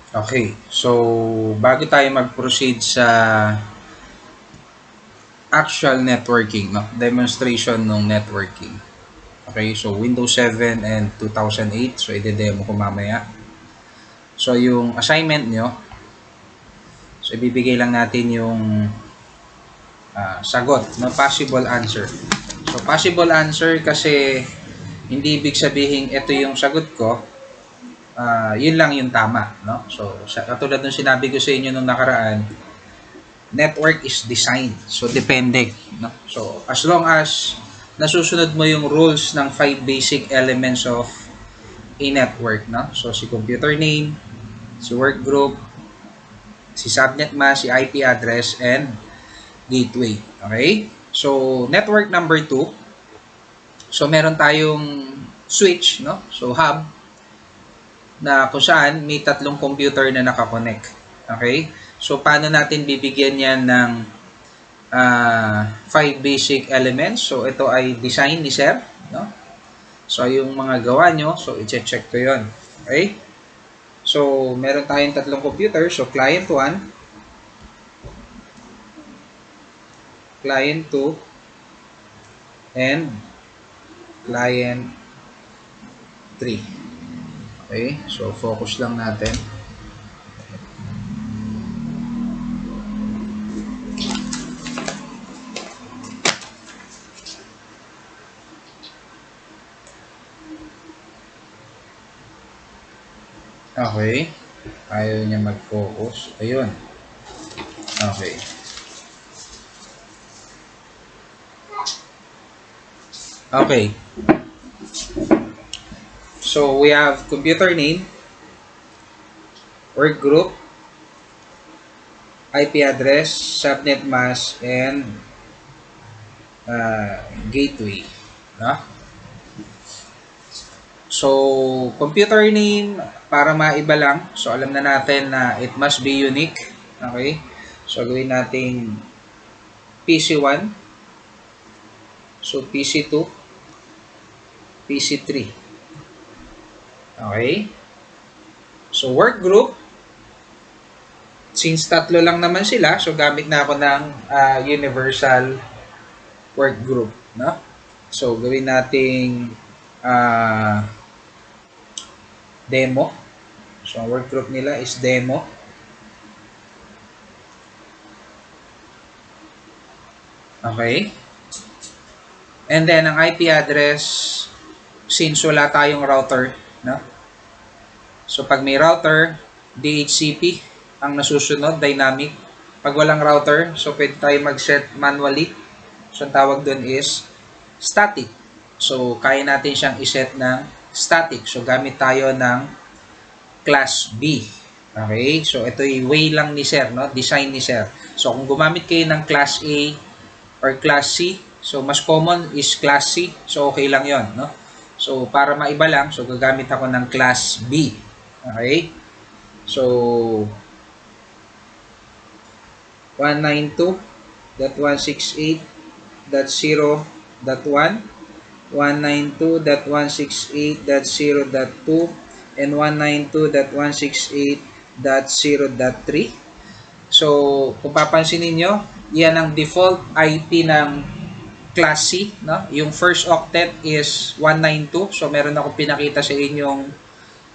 Okay, so bago tayo mag-proceed sa actual networking, no? Demonstration ng networking. Okay, so Windows 7 and 2008, so i-demo ko mamaya. So yung assignment nyo, so ibibigay lang natin yung sagot, no? Possible answer. So possible answer kasi hindi ibig sabihin ito yung sagot ko, yun lang yung tama, no? So katulad ng sinabi ko sa inyo nung nakaraan, network is designed. So, depende. No? So, as long as nasusunod mo yung rules ng 5 basic elements of a network. No? So, si computer name, si work group, si subnet mask, si IP address, and gateway. Okay? So, network number 2. So, meron tayong switch, no? So, hub, na kung saan may tatlong computer na nakakonect. Okay? So, paano natin bibigyan yan ng 5 basic elements. So, ito ay design ni Sir. No? So, yung mga gawa nyo, so, i-check ko yon. Okay? So, meron tayong tatlong computer. So, client 1, client 2, and client 3. Okay? So, focus lang natin. Okay. Ayaw niya mag-focus. Ayun. Okay. Okay. So, we have computer name, work group, IP address, subnet mask, and gateway. No? So, computer name, para maiba lang. So, alam na natin na it must be unique. Okay? So, gawin natin PC1. So, PC2. PC3. Okay? So, work group. Since tatlo lang naman sila, so gamit na ako ng universal work group. No? So, gawin nating demo. So, ang work group nila is demo. Okay. And then, ang IP address, since wala tayong router, no? So, pag may router, DHCP ang nasusunod, dynamic. Pag walang router, so pwede tayo mag-set manually. So, ang tawag doon is static. So, kaya natin siyang iset ng static. So, gamit tayo ng class B. Okay? So, ito yung way lang ni Sir, no? Design ni Sir. So, kung gumamit kayo ng class A or class C, so, mas common is class C. So, okay lang yon, no? So, para maiba lang, so, gagamit ako ng class B. Okay? So, 192.168.0.1, 192.168.0.2, and 192.168.0.3. So, kung papansin niyo, yan ang default IP ng class C, no? Yung first octet is 192. So, meron ako pinakita sa inyong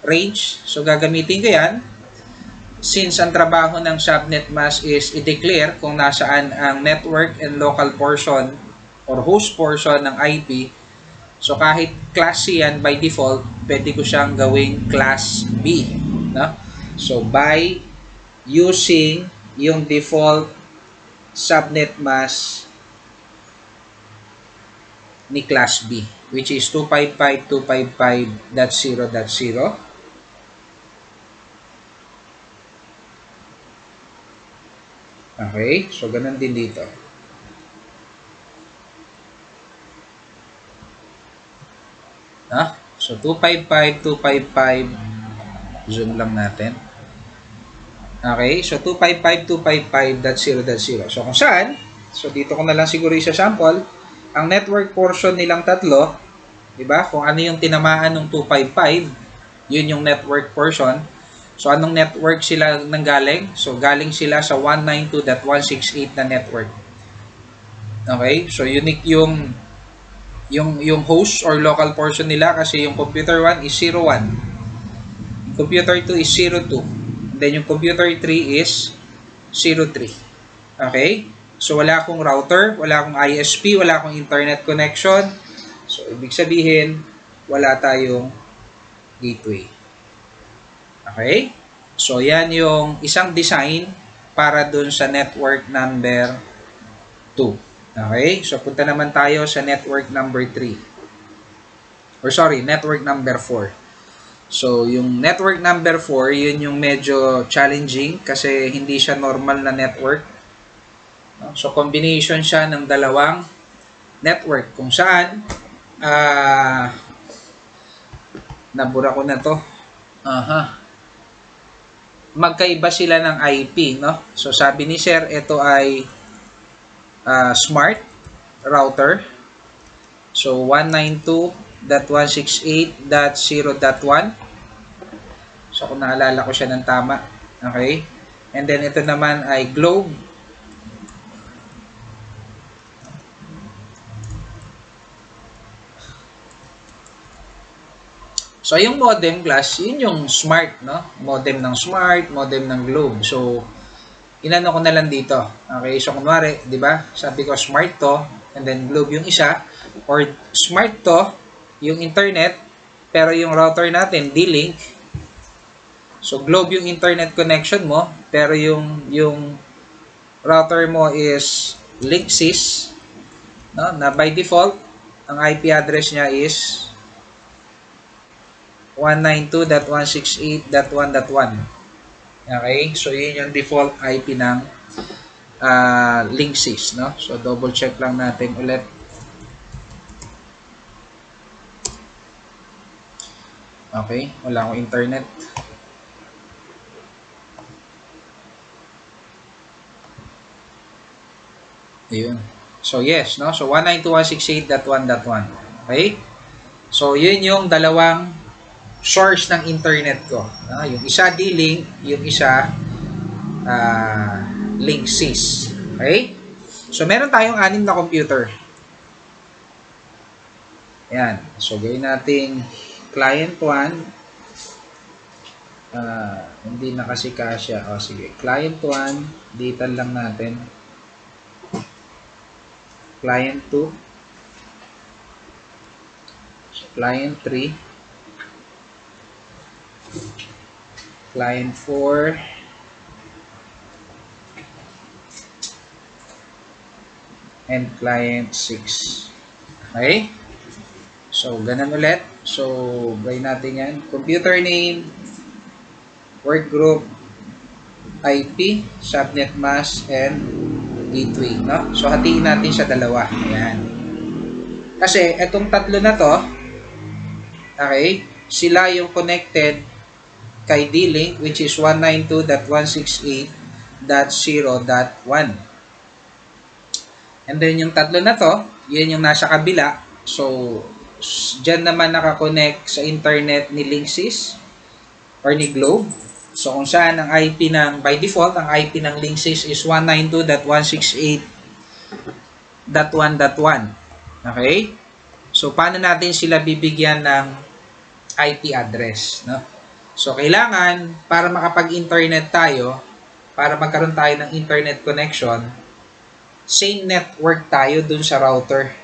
range. So, gagamitin ko yan. Since ang trabaho ng subnet mask is i-declare kung nasaan ang network and local portion or host portion ng IP, so kahit class C yan by default, pwede ko siyang gawing class B. No? So by using yung default subnet mask ni class B, which is 255.255.0.0. Okay, so ganun din dito. So 255.255, zoom lang natin. Okay, so 255.255.0.0. So kung saan, so dito ko na lang siguro isa sample, ang network portion nilang tatlo, di ba? Kung ano yung tinamaan ng 255, yun yung network portion. So, anong network sila nanggaling? So, galing sila sa 192.168 na network. Okay? So, unique yung host or local portion nila kasi yung computer 1 is 01. Computer 2 is 02. And then, yung computer 3 is 03. Okay? So, wala akong router, wala akong ISP, wala akong internet connection. So, ibig sabihin, wala tayong gateway. Okay? So, yan yung isang design para dun sa network number 2. Okay? So, punta naman tayo sa network number 3. Or sorry, network number 4. So, yung network number 4, yun yung medyo challenging kasi hindi siya normal na network. So, combination siya ng dalawang network kung saan nabura ko na to. Magkaiba sila ng IP, no? So, sabi ni Sir, ito ay smart router. So, 192.168.0.1. So, kung naalala ko siya ng tama. Okay? And then, ito naman ay Globe. So, yung modem class, yun yung smart, no? Modem ng smart, modem ng Globe. So, inano ko na lang dito. Okay, so kunwari, di ba? Sabi ko smart to, and then Globe yung isa. Or smart to, yung internet, pero yung router natin, D-Link. So, Globe yung internet connection mo, pero yung router mo is Linksys, no? Na by default, ang IP address niya is 192.168.1.1. Okay? So, yun yung default IP ng Linksys, no? So, double check lang natin ulit. Okay? Wala akong internet. Ayun. So, yes, no? So, 192.168.1.1. Okay? So, yun yung dalawang source ng internet ko. Yung isa D-Link, yung isa Linksys. Okay? So, meron tayong 6 na computer. Ayan. So, gawin natin client 1. Hindi na kasi kasya. O, sige. Client 1, data lang natin. Client 2. So, client 3. Client 4, and client 6. Okay? So, ganun ulit. So, gawin natin yan. Computer name, workgroup, IP, subnet mask, and gateway. No? So, hatiin natin sa dalawa. Ayan. Kasi, etong tatlo na to, okay, sila yung connected kay D-Link, which is 192.168.0.1. And then yung tatlo na to, yun yung nasa kabila. So, dyan naman nakakonect sa internet ni Linksys or ni Globe. So, kung saan ang IP ng, by default, ang IP ng Linksys is 192.168.1.1. Okay? So, paano natin sila bibigyan ng IP address, no? So, kailangan, para makapag-internet tayo, para magkaroon tayo ng internet connection, same network tayo dun sa router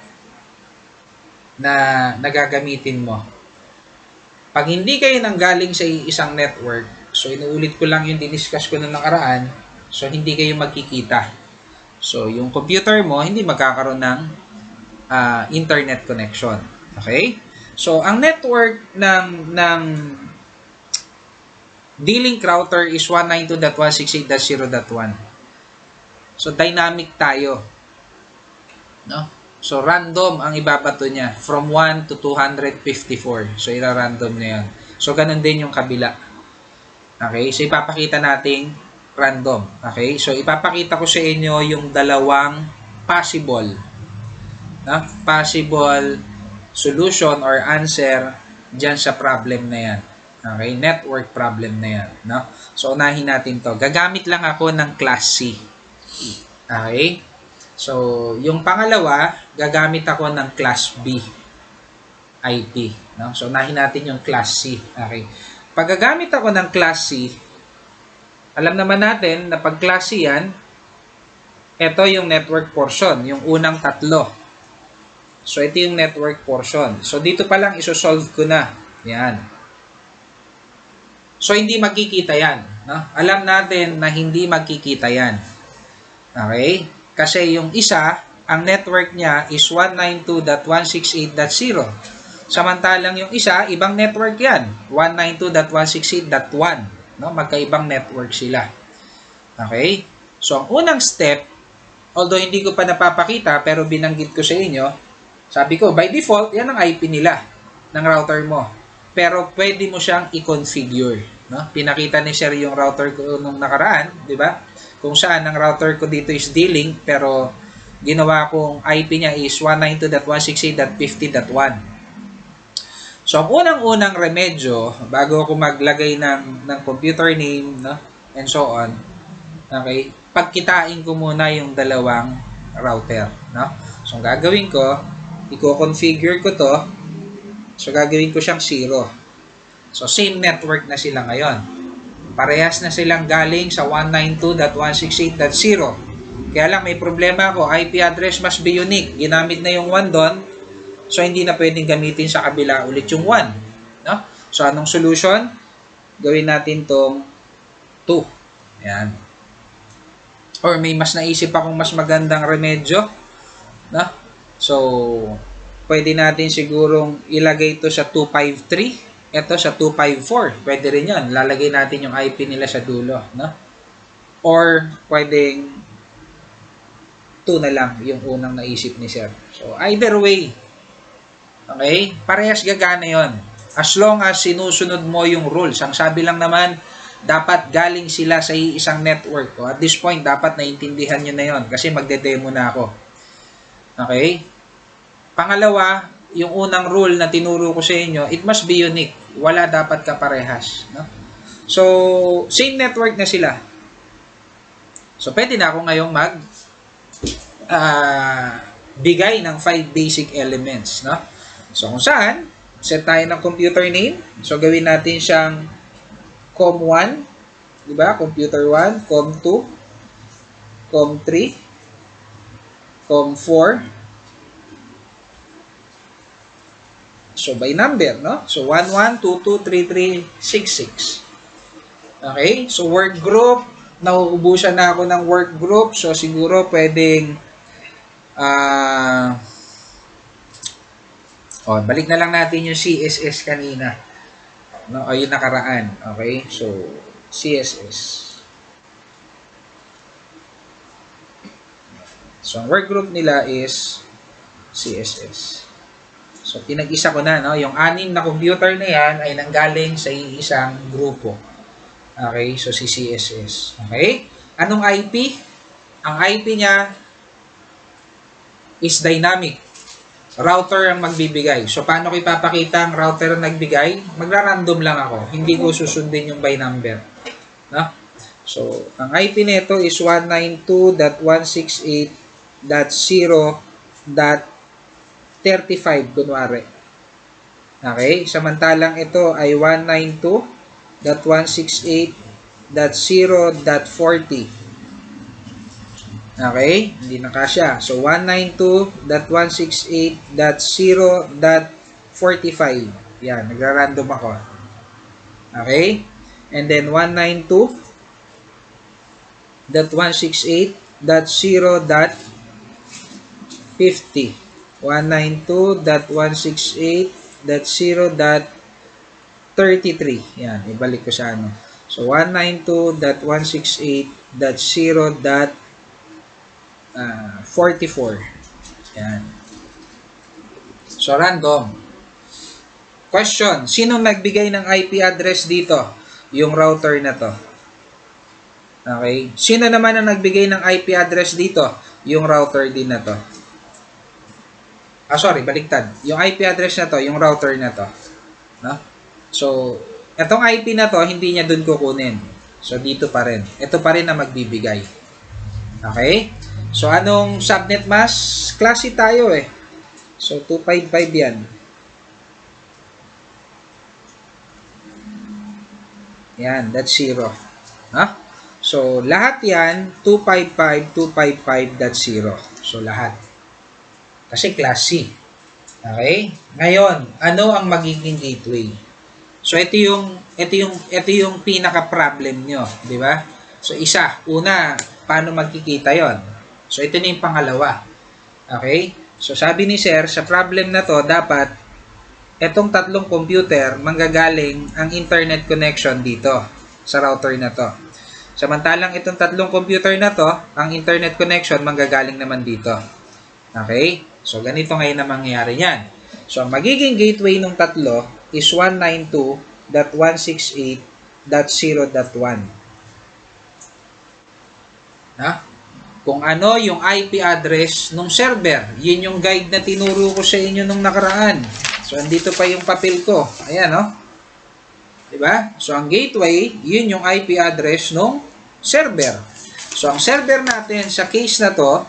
na nagagamitin mo. Pag hindi kayo nanggaling sa isang network, so inuulit ko lang yung diniscuss ko nung nakaraan, so hindi kayo magkikita. So, yung computer mo, hindi magkakaroon ng internet connection. Okay? So, ang network ng D-Link router is 192.168.0.1. So, dynamic tayo. No? So, random ang ibabato niya. From 1 to 254. So, ira-random na yan. So, ganun din yung kabila. Okay? So, ipapakita natin random. Okay? So, ipapakita ko sa inyo yung dalawang possible. No? Possible solution or answer dyan sa problem na yan. Okay, network problem na yan, no? So, unahin natin to. Gagamit lang ako ng class C. Okay? So, yung pangalawa, gagamit ako ng class B IP, no? So, unahin natin yung class C. Okay. Pag gagamit ako ng class C, alam naman natin na pag class C yan, ito yung network portion, yung unang tatlo. So, ito yung network portion. So, dito pa lang isosolve ko na. Yan. So, hindi magkikita yan. No? Alam natin na hindi magkikita yan. Okay? Kasi yung isa, ang network niya is 192.168.0. Samantalang yung isa, ibang network yan. 192.168.1. No? Magkaibang network sila. Okay? So, ang unang step, although hindi ko pa napapakita, pero binanggit ko sa inyo, sabi ko, by default, yan ang IP nila ng router mo. Pero pwede mo siyang i-configure. No? Pinakita ni Sir yung router ko nung nakaraan, di ba? Kung saan ang router ko dito is D-Link, pero ginawa kong IP niya is 192.168.50.1. So, ang unang-unang remedyo, bago ako maglagay ng computer name, no? And so on, okay, pagkitain ko muna yung dalawang router. No? So, ang gagawin ko, i-configure ko to. So, gagawin ko siyang 0. So, same network na sila ngayon. Parehas na silang galing sa 192.168.0. Kaya lang, may problema ako. IP address must be unique. Ginamit na yung 1 doon. So, hindi na pwedeng gamitin sa kabila ulit yung 1. No? So, anong solution? Gawin natin tong 2. Ayan. Or may mas naisip akong mas magandang remedyo. No? So, pwede natin sigurong ilagay ito sa 253. Ito sa 254. Pwede rin yan. Lalagay natin yung IP nila sa dulo. No? Or, pwedeng 2 na lang yung unang naisip ni Sir. So, either way. Okay? Parehas gagana yon. As long as sinusunod mo yung rules. Ang sabi lang naman, dapat galing sila sa isang network. At this point, dapat naintindihan nyo na yon. Kasi magde-demo na ako. Okay? Pangalawa, yung unang rule na tinuro ko sa inyo, it must be unique. Wala dapat kaparehas. No? So, same network na sila. So, pwede na ako ngayong bigay ng 5 basic elements. No? So, kung saan, set tayo ng computer name. So, gawin natin siyang COM1. Diba? Computer 1, COM2, COM3, COM4. So, by number, no? So, 11223366. Okay? So, work group. Nauubusan na ako ng work group. So, siguro pwedeng balik na lang natin yung CSS kanina. No? O, yung nakaraan. Okay? So, CSS. So, ang work group nila is CSS. So, pinag-isa ko na, no? Yung 6 na computer na yan ay nanggaling sa isang grupo. Okay? So, si CSS. Okay? Anong IP? Ang IP niya is dynamic. Router ang magbibigay. So, paano ko ipapakita ang router ang nagbigay? Magra-random lang ako. Hindi ko susundin yung by number. No? So, ang IP nito is 192.168.0.35 kunwari. Okay? Samantalang ito ay 192.168.0.40. Okay? Hindi na kasya. So, 192.168.0.45. Yan. Nagra-random ako. Okay? And then, 192.168.0.50. 192.168.0.33. Yan, ibalik ko sa ano. So, 192.168.0.44. Yan. So, random. Question, sino nagbigay ng IP address dito? Yung router na to. Okay? Sino naman ang nagbigay ng IP address dito? Yung router din na to. Baliktad. Yung IP address na to, yung router na to. No? So, Itong IP na to, hindi niya dun kukunin. So, dito pa rin. Ito pa rin na magbibigay. Okay? So, anong subnet mask? Klase tayo eh. So, 255 yan. Yan, that's 0. Ha? So, lahat yan, 255, 255.0. So, lahat. Kasi class C. Okay? Ngayon, ano ang magiging gateway? So, ito yung pinaka-problem nyo. Di ba? So, una, paano magkikita yon? So, ito na yung pangalawa. Okay? So, sabi ni Sir, sa problem na to, dapat etong tatlong computer, manggagaling ang internet connection dito sa router na to. Samantalang itong tatlong computer na to, ang internet connection manggagaling naman dito. Okay? So, ganito ngayon na mangyayari yan. So, ang magiging gateway ng tatlo is 192.168.0.1. Ha? Kung ano yung IP address ng server. Yun yung guide na tinuro ko sa inyo nung nakaraan. So, andito pa yung papel ko. Ayan, no? Diba? So, ang gateway, yun yung IP address ng server. So, ang server natin sa case na to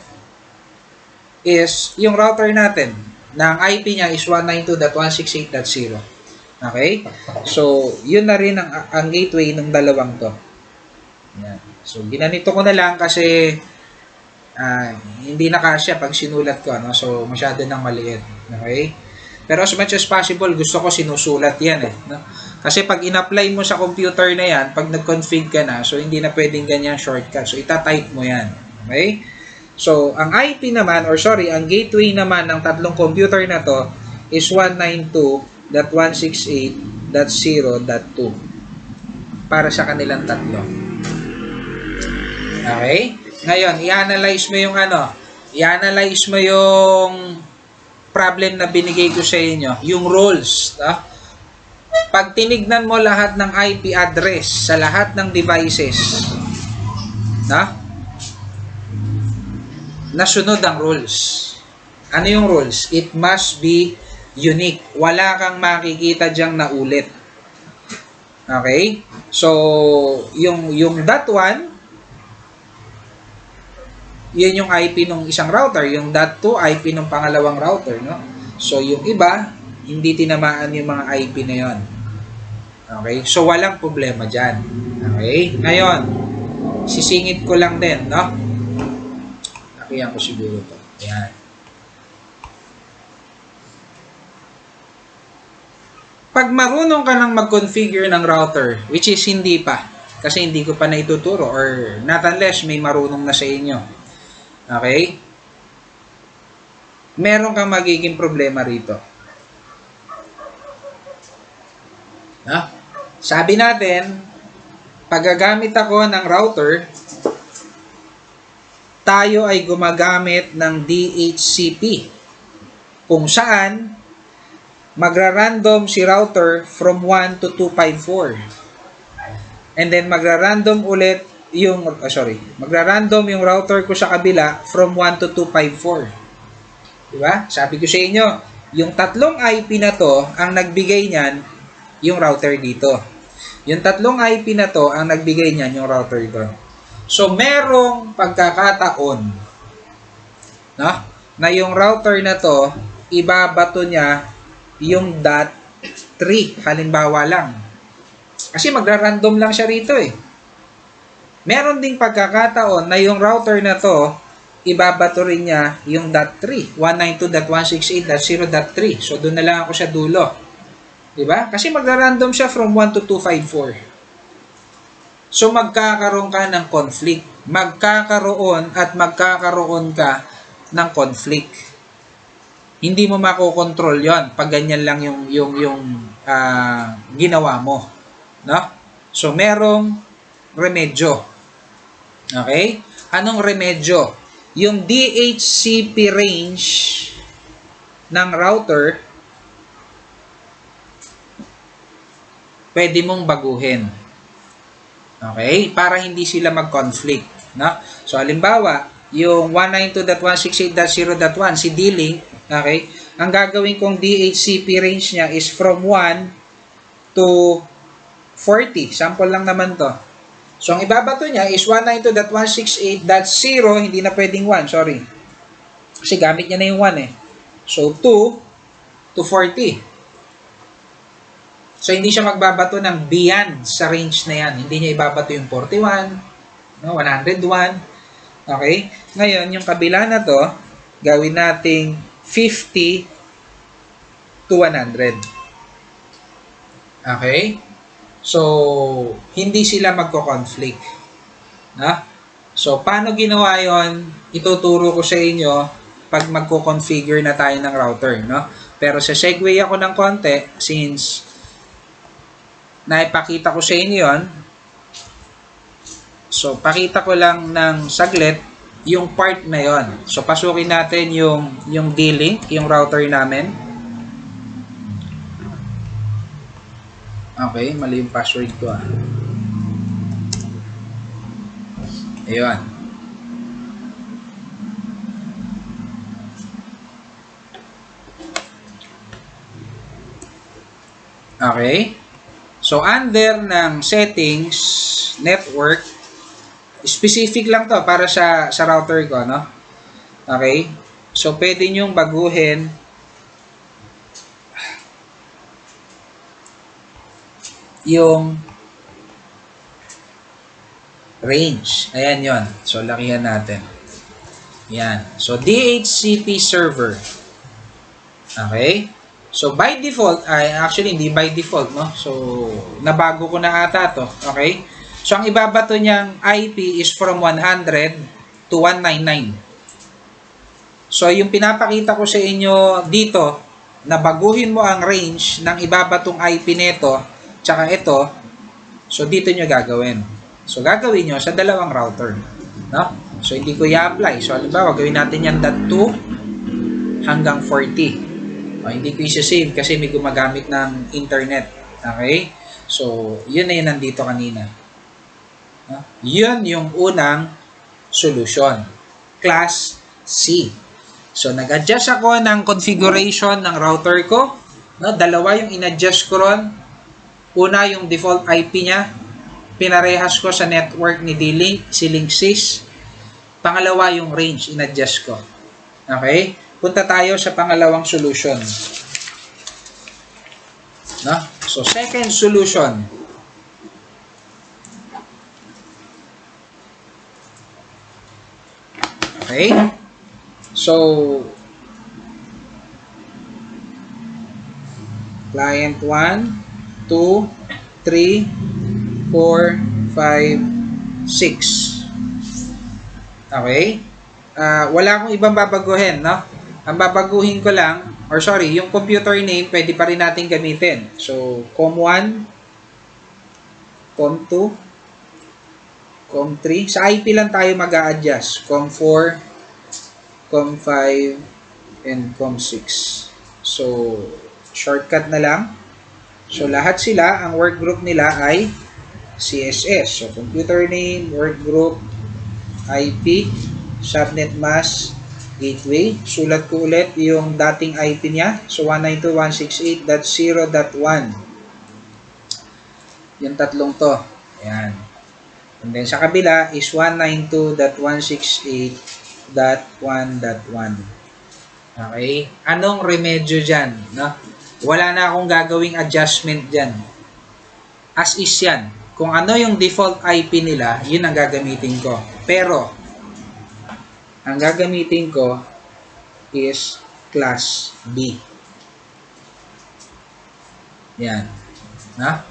is yung router natin na ang IP niya is 192.168.0. Okay? So, yun na rin ang gateway ng dalawang to. Yan. So, ginanito ko na lang kasi hindi na kasya pag sinulat ko. No? So, masyado nang maliit. Okay? Pero as much as possible, gusto ko sinusulat yan. No? Kasi pag in-apply mo sa computer na yan, pag nag-config ka na, so hindi na pwedeng ganyan shortcut. So, itatype mo yan. Okay? So, ang IP naman, ang gateway naman ng tatlong computer na to is 192.168.0.2 para sa kanilang tatlo. Okay? Ngayon, i-analyze mo yung i-analyze mo yung problem na binigay ko sa inyo, yung roles. Pag tinignan mo lahat ng IP address sa lahat ng devices, nasunod ang rules. Ano yung rules? It must be unique. Wala kang makikita diyang naulit. Okay? So, yung .1, yun yung IP ng isang router. Yung .2, IP ng pangalawang router. No? So, yung iba, hindi tinamaan yung mga IP na yon. Okay? So, walang problema dyan. Okay? Ngayon, sisingit ko lang din, no? Ayan ko siguro to. Ayan. Pag marunong ka nang mag-configure ng router, which is hindi pa, kasi hindi ko pa naituturo or not unless may marunong na sa inyo. Okay? Meron kang magiging problema rito. Sabi natin, pag gagamit ako ng router, tayo ay gumagamit ng DHCP kung saan magra-random si router from 1 to 254 and then magra-random ulit yung magra-random yung router ko sa kabila from 1 to 254. Diba? Sabi ko sa inyo, yung tatlong IP na to ang nagbigay niyan yung router dito. Yung tatlong IP na to ang nagbigay niyan yung router doon. So, merong pagkakataon na yung router na to, ibabato niya yung .3, halimbawa lang. Kasi magra-random lang siya rito eh. Meron ding pagkakataon na yung router na to, ibabato rin niya yung .3, 192.168.0.3. So, doon na lang ako sa dulo. Diba? Kasi magra-random siya from 1 to 254. So, magkakaroon ka ng conflict. Magkakaroon ka ng conflict. Hindi mo makokontrol yon pag ganyan lang yung ginawa mo. No? So, merong remedyo. Okay? Anong remedyo? Yung DHCP range ng router, pwede mong baguhin. Okay? Para hindi sila mag-conflict. No? So, halimbawa, yung 192.168.0.1, si D-Link, okay? Ang gagawin kong DHCP range niya is from 1 to 40. Sample lang naman to. So, ang ibabato niya is 192.168.0, hindi na pwedeng 1, sorry. Kasi gamit niya na yung 1 eh. So, 2 to 40. So, hindi siya magbabato ng beyond sa range na yan. Hindi niya ibabato yung 41, no, 101. Okay? Ngayon, yung kabila na to, gawin nating 50 to 100. Okay? So, hindi sila magko-conflict. No? So, paano ginawa yon? Ituturo ko sa inyo pag magko-configure na tayo ng router. No? Pero sa segue ako ng konti, since naipakita ko sa inyo yon. So, pakita ko lang ng saglit yung part na yon. So, pasukin natin yung D-Link, yung router namin. Okay, mali yung password ko ah. Ayun. Okay. So, under ng settings, network, specific lang to para sa router ko, no? Okay. So, pwede nyong baguhin yung range. Ayan yon. So, lakihan natin. Yan. So, DHCP server. Okay. So, by default, actually, hindi by default, no? So, nabago ko na ata to. Okay. So, ang ibabato niyang IP is from 100 to 199. So, yung pinapakita ko sa inyo dito, na baguhin mo ang range ng ibabatong IP nito, tsaka ito, so dito nyo gagawin. So, gagawin nyo sa dalawang router. No? So, hindi ko i-apply. So, halimbawa, gawin natin yan .2 hanggang 40. O, hindi ko i-save kasi may gumagamit ng internet. Okay? So, yun na yun nandito kanina. No? Yun yung unang solution. Class C. So, nag-adjust ako ng configuration ng router ko. No? Dalawa yung in-adjust ko ron. Una, yung default IP niya. Pinarehas ko sa network ni D-Link, si Linksys. Pangalawa, yung range, in-adjust ko. Okay? Punta tayo sa pangalawang solution. No? So, second solution. Okay? So, client 1, 2, 3, 4, 5, 6. Okay? Wala akong ibang babaguhin, no? Ang babaguhin ko lang, or sorry, yung computer name, pwede pa rin natin gamitin. So, COM1, COM2, COM3. Sa IP lang tayo mag-a-adjust. COM4, COM5, and COM6. So, shortcut na lang. So, lahat sila, ang workgroup nila ay CSS. So, computer name, workgroup, IP, subnet mask, gateway. Sulat ko ulit yung dating IP niya. So, 192.168.0.1. Yung tatlong to. Ayan. And then, sa kabila is 192.168.1.1. Okay? Anong remedyo dyan? No? Wala na akong gagawing adjustment dyan. As is yan. Kung ano yung default IP nila, yun ang gagamitin ko. Pero, ang gagamitin ko is class B. Yan. Na?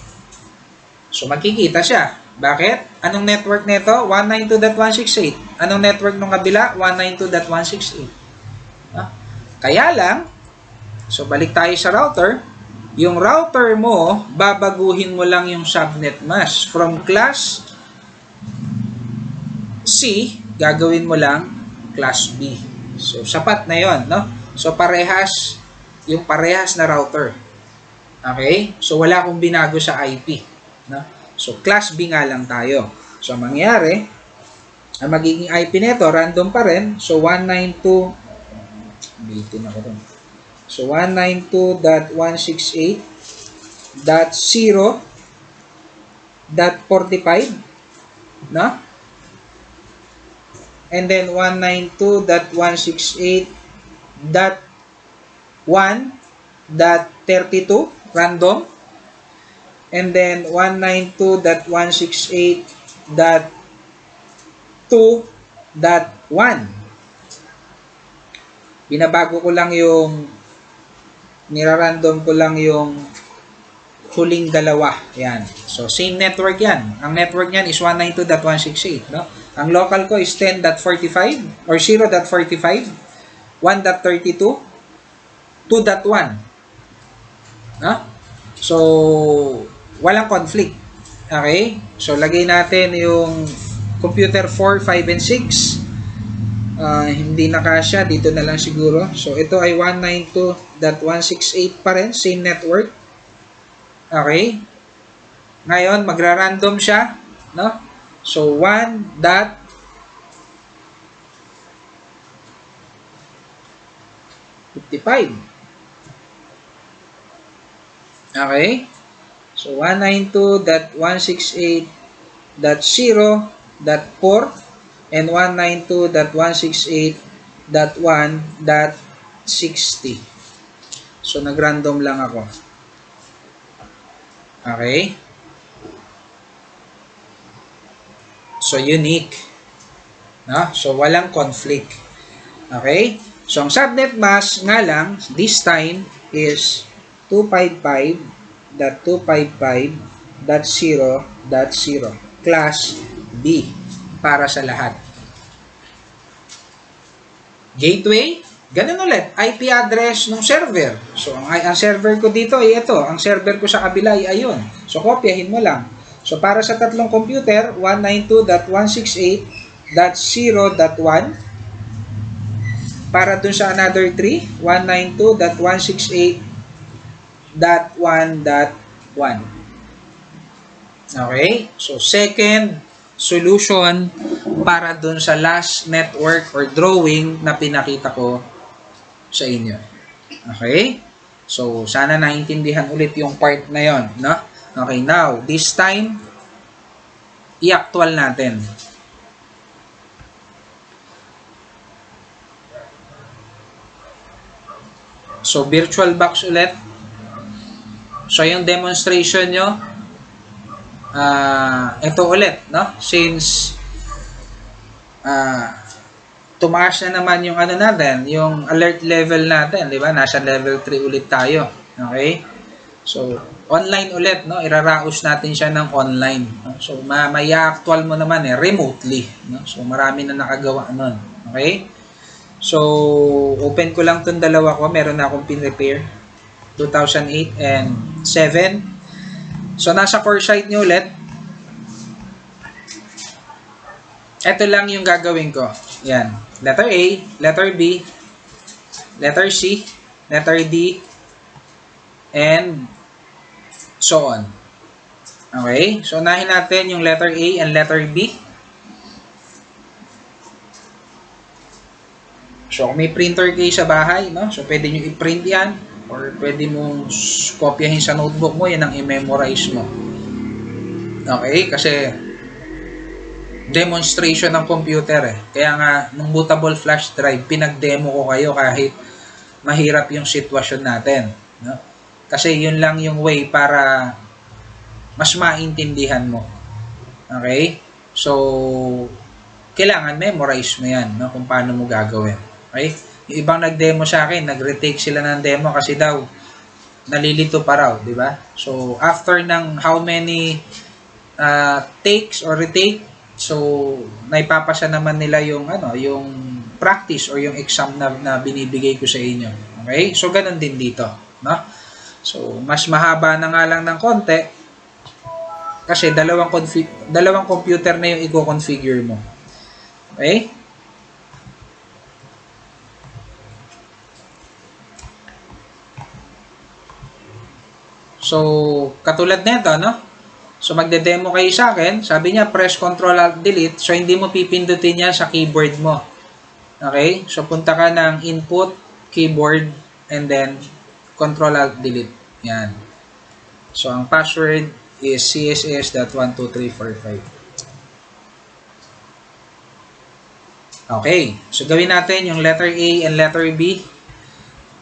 So, makikita siya. Bakit? Anong network nito? 192.168. Anong network nung kabila? 192.168. Na? Kaya lang, so, balik tayo sa router. Yung router mo, babaguhin mo lang yung subnet mask. From class C, gagawin mo lang class B. So, sapat na yon, no? So, parehas, yung parehas na router. Okay? So, wala akong binago sa IP. No? So, class B nga lang tayo. So, mangyari, ang magiging IP nito, random pa rin. So, 192, bitin ako dun. So, 192.168.0 192.45, no? And then 192.168.1.32 random, and then 192.168.2.1. Binabago ko lang yung nirarandom ko lang yung huling dalawa. Yan. So, same network yan. Ang network niyan is 192.168, no? Ang local ko is 10.45 or 0.45, 1.32, 2.1. No? So, walang conflict. Okay? So, lagay natin yung computer 4, 5, and 6. Hindi na kasya. Dito na lang siguro. So, ito ay 192.168 pa rin. Same network. Okay? Ngayon, magra-random siya. No? So, 1.55. Okay? So, 192.168.0.4 and 192.168.1.60. So, nag-random lang ako. Okay? So, unique. No? So, walang conflict. Okay? So, ang subnet mask nga lang, this time is 255.255.0.0 class B para sa lahat. Gateway, ganun ulit, IP address ng server. So, ang server ko dito ay ito. Ang server ko sa kabila ay ayun. So, kopyahin mo lang. So, para sa tatlong computer, 192.168.0.1. Para dun sa another 3, 192.168.1.1. Okay? So, second solution para dun sa last network or drawing na pinakita ko sa inyo. Okay? So, sana naintindihan ulit yung part na yon, no? Okay, now, this time, i-actual natin. So, VirtualBox ulit. So, yung demonstration nyo, ito ulit, no? Since, tumaas na naman yung ano natin, yung alert level natin, di ba? Nasa level 3 ulit tayo. Okay? So, online ulit, no? Iraraos natin siya ng online. No? So, may actual mo naman remotely. No? So, marami na nakagawa nun. Okay? So, open ko lang itong dalawa ko. Meron na akong pin-repair. 2008 and 7. So, nasa core site nyo ulit. Ito lang yung gagawin ko. Yan. Letter A, letter B, letter C, letter D, and so on. Okay? So, unahin natin yung letter A and letter B. So, kung may printer kayo sa bahay, no? So, pwede nyo i-print yan or pwede mong kopyahin sa notebook mo, yan ang i-memorize mo. Okay? Kasi demonstration ng computer Kaya nga, nung bootable flash drive, pinag-demo ko kayo kahit mahirap yung sitwasyon natin. No? Kasi yun lang yung way para mas maintindihan mo. Okay? So, kailangan memorize mo yan, no? Kung paano mo gagawin. Okay? Yung ibang nag-demo sa akin, nag-retake sila ng demo kasi daw, nalilito pa raw, di ba? So, after ng how many takes or retake, so, naipapasa naman nila yung, yung practice or yung exam na binibigay ko sa inyo. Okay? So, ganun din dito. No? So, mas mahaba na nga lang ng konti kasi dalawang computer na yung i-configure mo. Okay? So, katulad nito, no? So, magde-demo kayo sa akin. Sabi niya, press Ctrl Alt Delete. So, hindi mo pipindutin yan sa keyboard mo. Okay? So, punta ka ng Input, Keyboard, and then Ctrl Alt Delete. Yan. So, ang password is CSS.12345. Okay, so gawin natin yung letter A and letter B.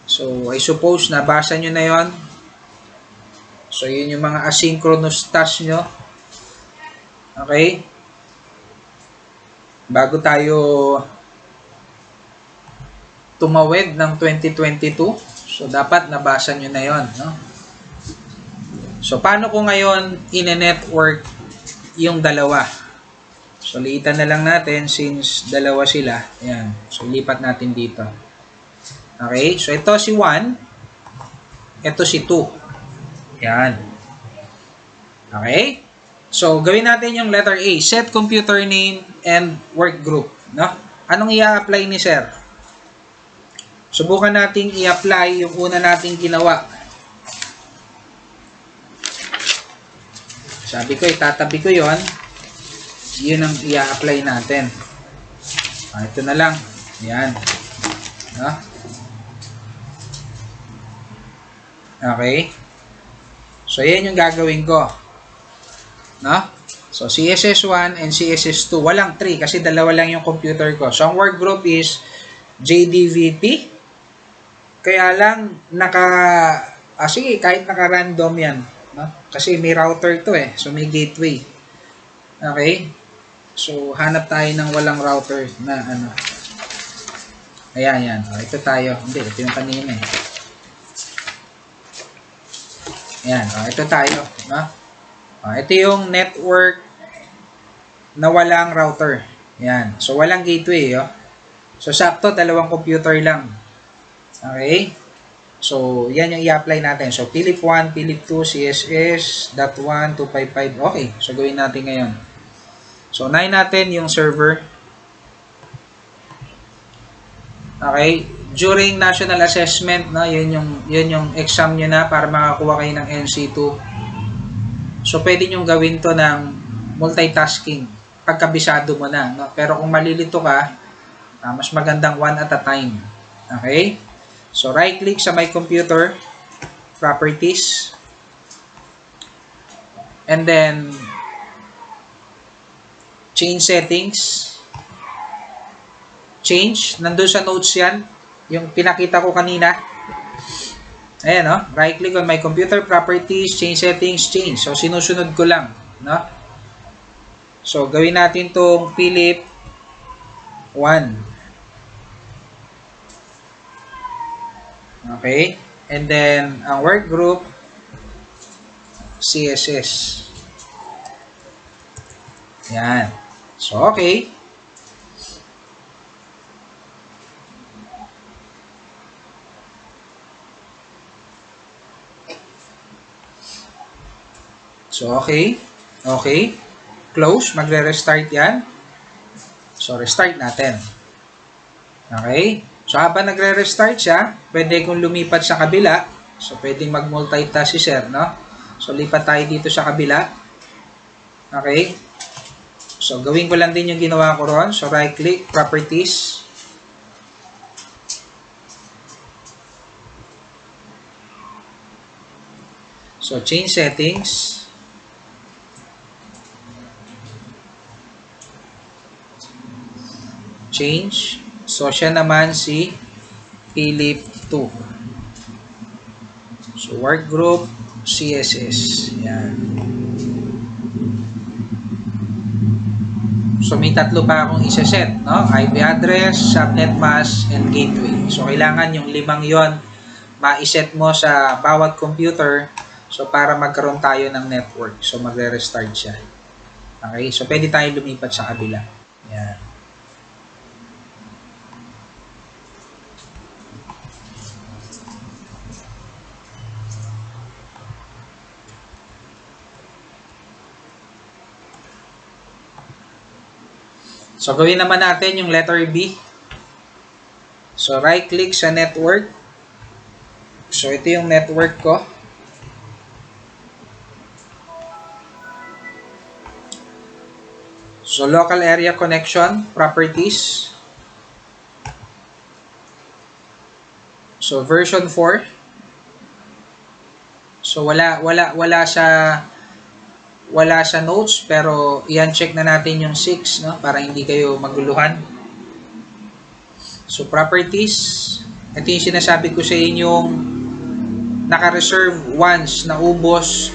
So, I suppose nabasa nyo na yon. So, yun yung mga asynchronous task nyo. Okay? Bago tayo tumawid ng 2022, so dapat nabasa nyo na yon, no? So, paano ko ngayon ine-network yung dalawa? So, liitan na lang natin since dalawa sila. Ayan. So, lipat natin dito. Okay? So, ito si 1. Ito si 2. Ayan. Okay? So, gawin natin yung letter A. Set computer name and work group. No? Anong i-apply ni sir? Subukan nating i-apply yung una nating ginawa. Sabi ko, itatabi ko yon. Yun ang i-apply natin. Ito na lang. Yan. No? Okay. So, yan yung gagawin ko. No? So, CSS1 and CSS2. Walang 3 kasi dalawa lang yung computer ko. So, ang work group is JDVP. Kaya lang, sige, kahit naka-random yan. No? Kasi may router to eh. So, may gateway. Okay? So, hanap tayo ng walang router na ano. Ayan, yan. Ito tayo. Hindi, ito yung kanina eh. Ayan, ito tayo. No? Ito yung network na walang router. Ayan. So, walang gateway. Oh. So, sakto, dalawang computer lang. Okay? So, yan yung i-apply natin. So, Philip 1, Philip 2, CSS.1, 255. Okay. So, gawin natin ngayon. So, unahin natin yung server. Okay? During national assessment, no, yun yung exam nyo na para makakuha kayo ng NC2. So, pwede nyo gawin to ng multitasking pagkabisado mo na. No? Pero kung malilito ka, mas magandang one at a time. Okay? So, right-click sa my computer, properties, and then change settings. Change. Nandun sa notes yan. Yung pinakita ko kanina. Ayan, no? Right-click on my computer, properties, change settings, change. So, sinusunod ko lang. No? So, gawin natin tong Philip 1. Okay? And then, ang work group, CSS. Yan. So, okay. So, okay. Okay. Close. Magre-restart yan. So, restart natin. Okay. So, habang nagre-restart siya, pwede kong lumipat sa kabila. So, pwedeng mag-multitask si sir, no? So, lipat tayo dito sa kabila. Okay. So, gawin ko lang din yung ginawa ko ron. So, right-click, properties. So, change settings. Change. So, siya naman si Philip 2. So, work group, CSS. Yan. So, may tatlo pa akong isa-set, no? IP address, subnet mask, and gateway. So, kailangan yung 5 yon ma-set mo sa bawat computer. So, para magkaroon tayo ng network. So, magre-restart siya. Okay? So, pwede tayo lumipat sa kabila. Yan. So, gawin naman natin yung letter B. So, right-click sa network. So, ito yung network ko. So, local area connection, properties. So, version 4. So, wala sa wala sa notes, pero iyan check na natin yung 6, no? Para hindi kayo maguluhan. So, properties. Ito yung sinasabi ko sa inyong naka-reserve once na ubos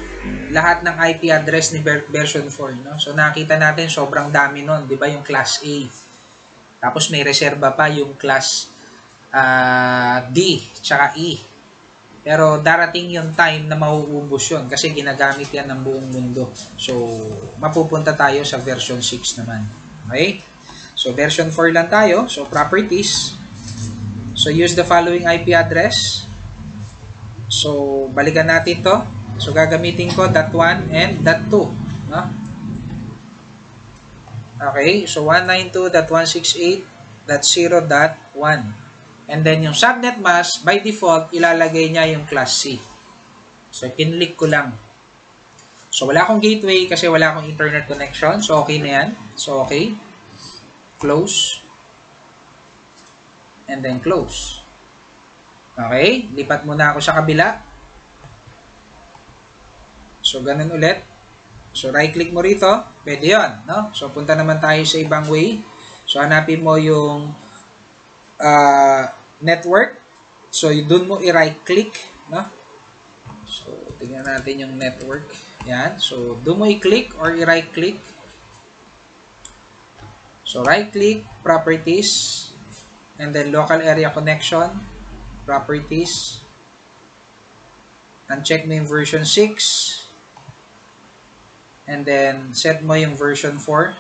lahat ng IP address ni version 4, no? So, nakita natin sobrang dami nun, di ba? Yung class A. Tapos may reserva pa yung class D, tsaka E. Pero darating yung time na mauubos yun kasi ginagamit yan ng buong mundo. So, mapupunta tayo sa version 6 naman. Okay? So, version 4 lang tayo. So, properties. So, use the following IP address. So, balikan natin to. So, gagamitin ko .1 and .2. No? Okay? So, 192.168.0.1. And then, yung subnet mask, by default, ilalagay niya yung class C. So, kinlik ko lang. So, wala akong gateway kasi wala akong internet connection. So, okay na yan. So, okay. Close. And then, close. Okay. Lipat muna ako sa kabila. So, ganun ulit. So, right-click mo rito. Pwede yun. No? So, punta naman tayo sa ibang way. So, hanapin mo yung network. So, doon mo i-right-click. No? So, tingnan natin yung network. Yan. So, doon mo i-click or i-right-click. So, right-click, properties, and then local area connection, properties, uncheck mo yung version 6, and then set mo yung version 4.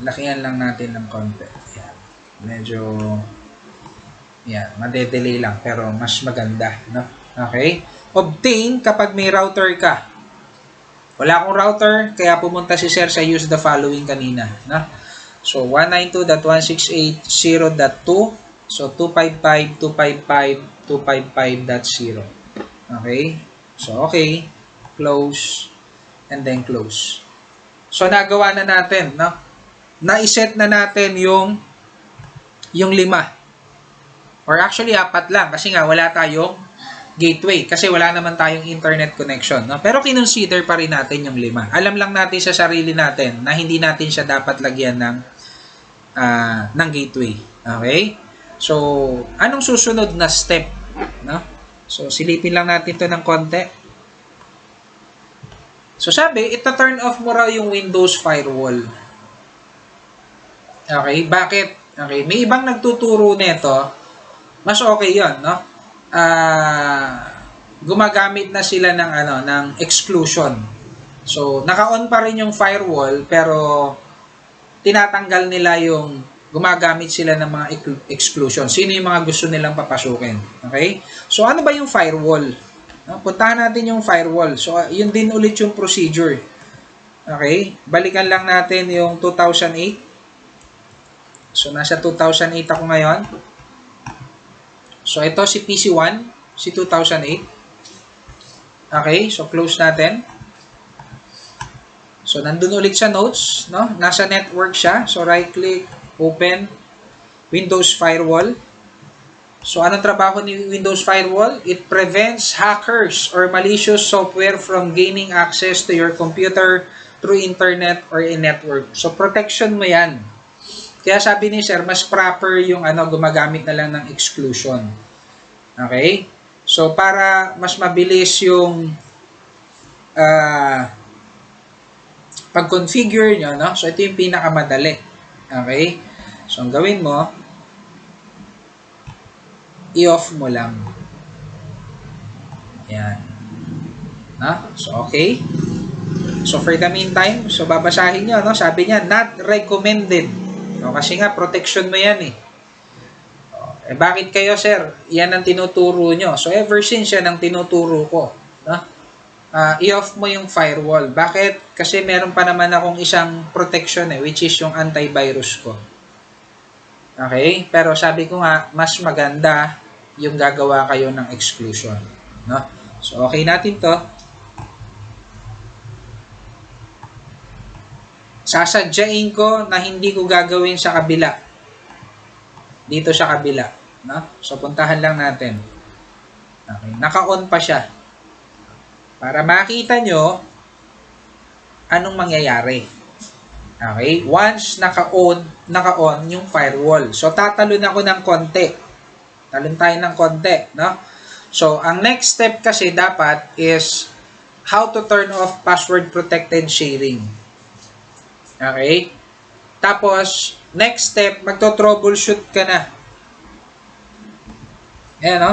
Lakihan lang natin ng konti. Yan. Medyo, yan, madedelay lang, pero mas maganda, no? Okay? Obtain kapag may router ka. Wala akong router, kaya pumunta si sir sa use the following kanina. No? So, 192.168.0.2. So, 255.255.255.0. Okay? So, okay. Close. And then close. So, nagawa na natin. No? Na-set na natin yung 5. Or actually, 4 lang. Kasi nga, wala tayong gateway kasi wala naman tayong internet connection, no? Pero kinonsider pa rin natin yung 5. Alam lang natin sa sarili natin na hindi natin siya dapat lagyan ng gateway. Okay? So, anong susunod na step, no? So, silipin lang natin 'to ng konti. So, sabi, ita-turn off mo raw yung Windows Firewall. Okay? Bakit? Okay, may ibang nagtuturo nito. Mas okay 'yon, no? Gumagamit na sila ng exclusion. So, naka-on pa rin yung firewall pero tinatanggal nila yung gumagamit sila ng mga exclusion. Sino yung mga gusto nilang papasukin? Okay? So, ano ba yung firewall? No? Puntahan natin yung firewall. So, yun din ulit yung procedure. Okay? Balikan lang natin yung 2008. So, nasa 2008 ako ngayon. So, ito si PC1, si 2008. Okay, so close natin. So, nandun ulit sa notes, no? Nasa network siya. So, right-click, open, Windows Firewall. So, anong trabaho ni Windows Firewall? It prevents hackers or malicious software from gaining access to your computer through internet or a network. So, protection mo yan. Kaya sabi ni sir, mas proper yung gumagamit na lang ng exclusion. Okay? So, para mas mabilis yung pag-configure nyo, no? So, ito yung pinakamadali. Okay? So, ang gawin mo, i-off mo lang. Yan. No? So, okay. So, for the meantime, so babasahin nyo, no? Sabi niya, not recommended. No, kasi nga, protection mo yan eh. Bakit kayo, sir? Yan ang tinuturo nyo. So, ever since yan ang tinuturo ko. No? I-off mo yung firewall. Bakit? Kasi meron pa naman akong isang protection which is yung antivirus ko. Okay? Pero sabi ko nga, mas maganda yung gagawa kayo ng exclusion. No? So, okay natin to. Sasadyain ko na hindi ko gagawin sa kabila. Dito sa kabila. No? So, puntahan lang natin. Okay. Naka-on pa siya. Para makita nyo anong mangyayari. Okay? Once naka-on yung firewall. So, tatalon ako ng konti. Talon tayo ng konti, no? So, ang next step kasi dapat is how to turn off password protected sharing. Okay? Tapos, next step, magto-troubleshoot ka na. Ayan, no?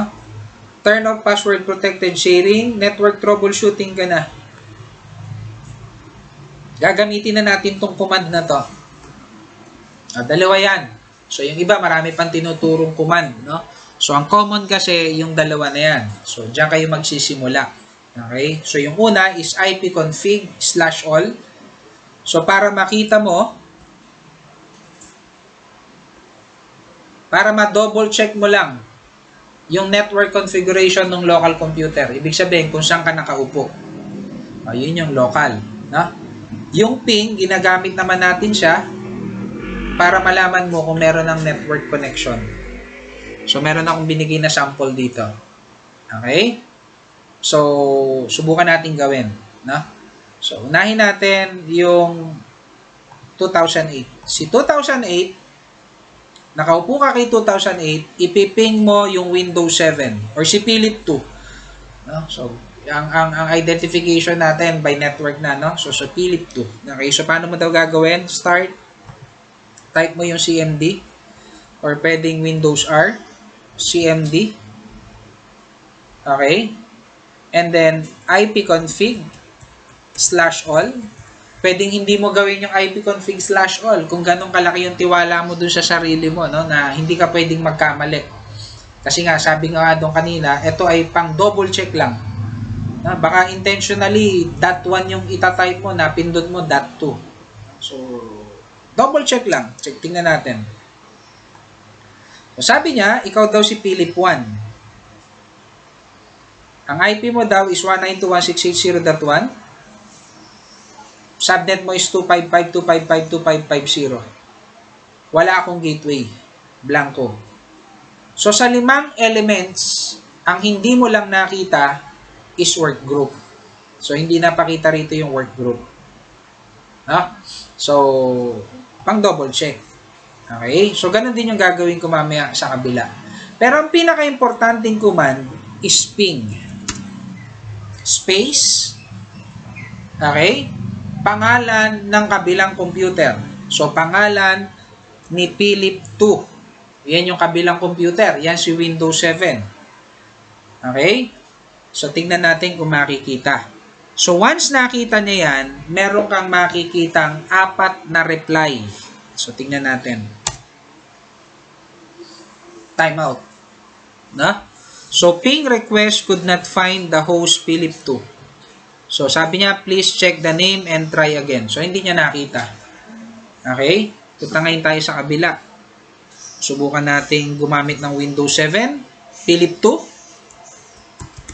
Turn off password protected sharing, network troubleshooting ka na. Gagamitin na natin tong command na to. Dalawa yan. So, yung iba, marami pang tinuturong command, no? So, ang common kasi, yung dalawa na yan. So, diyan kayo magsisimula. Okay? So, yung una is ipconfig/all. So, para makita mo, para ma-double check mo lang yung network configuration ng local computer. Ibig sabihin, kung saan ka nakaupo. Yun yung local, no? Yung ping, ginagamit naman natin siya para malaman mo kung meron ng network connection. So, meron akong binigay na sample dito. Okay? So, subukan natin gawin. No? So, unahin natin yung 2008. Si 2008, nakaupo ka kay 2008, ipiping mo yung Windows 7 or si Philip 2. No? So, ang identification natin by network na, no? So, Philip 2. Okay, so paano mo daw gagawin? Start. Type mo yung CMD or pwedeng Windows R. CMD. Okay. And then, ipconfig/all. Pwedeng hindi mo gawin yung ipconfig/all kung ganun kalaki yung tiwala mo dun sa sarili mo, no? Na hindi ka pwedeng magkamali. Kasi nga, sabi nga doon kanina, ito ay pang double check lang. Baka intentionally, .1 yung itatype mo, napindot mo .2. So, double check lang. Tingnan natin. So, sabi niya, ikaw daw si Philip 1. Ang IP mo daw is 192.168.0.1. Subnet mo is 255.255.255.0. Wala akong gateway. Blanco. So, sa 5 elements, ang hindi mo lang nakita is work group. So, hindi napakita rito yung work group. So, pang double check. Okay? So, ganun din yung gagawin ko mamaya sa kabila. Pero ang pinaka-importanting command is ping. Space. Okay? Pangalan ng kabilang computer. So, pangalan ni Philip 2. Yan yung kabilang computer. Yan si Windows 7. Okay? So, tingnan natin kung makikita. So, once nakita niya yan, meron kang makikitang 4 na reply. So, tingnan natin. Timeout. No? So, ping request could not find the host Philip 2. So, sabi niya, please check the name and try again. So, hindi niya nakita. Okay? Punta ngayon tayo sa kabila. Subukan natin gumamit ng Windows 7. Philip 2.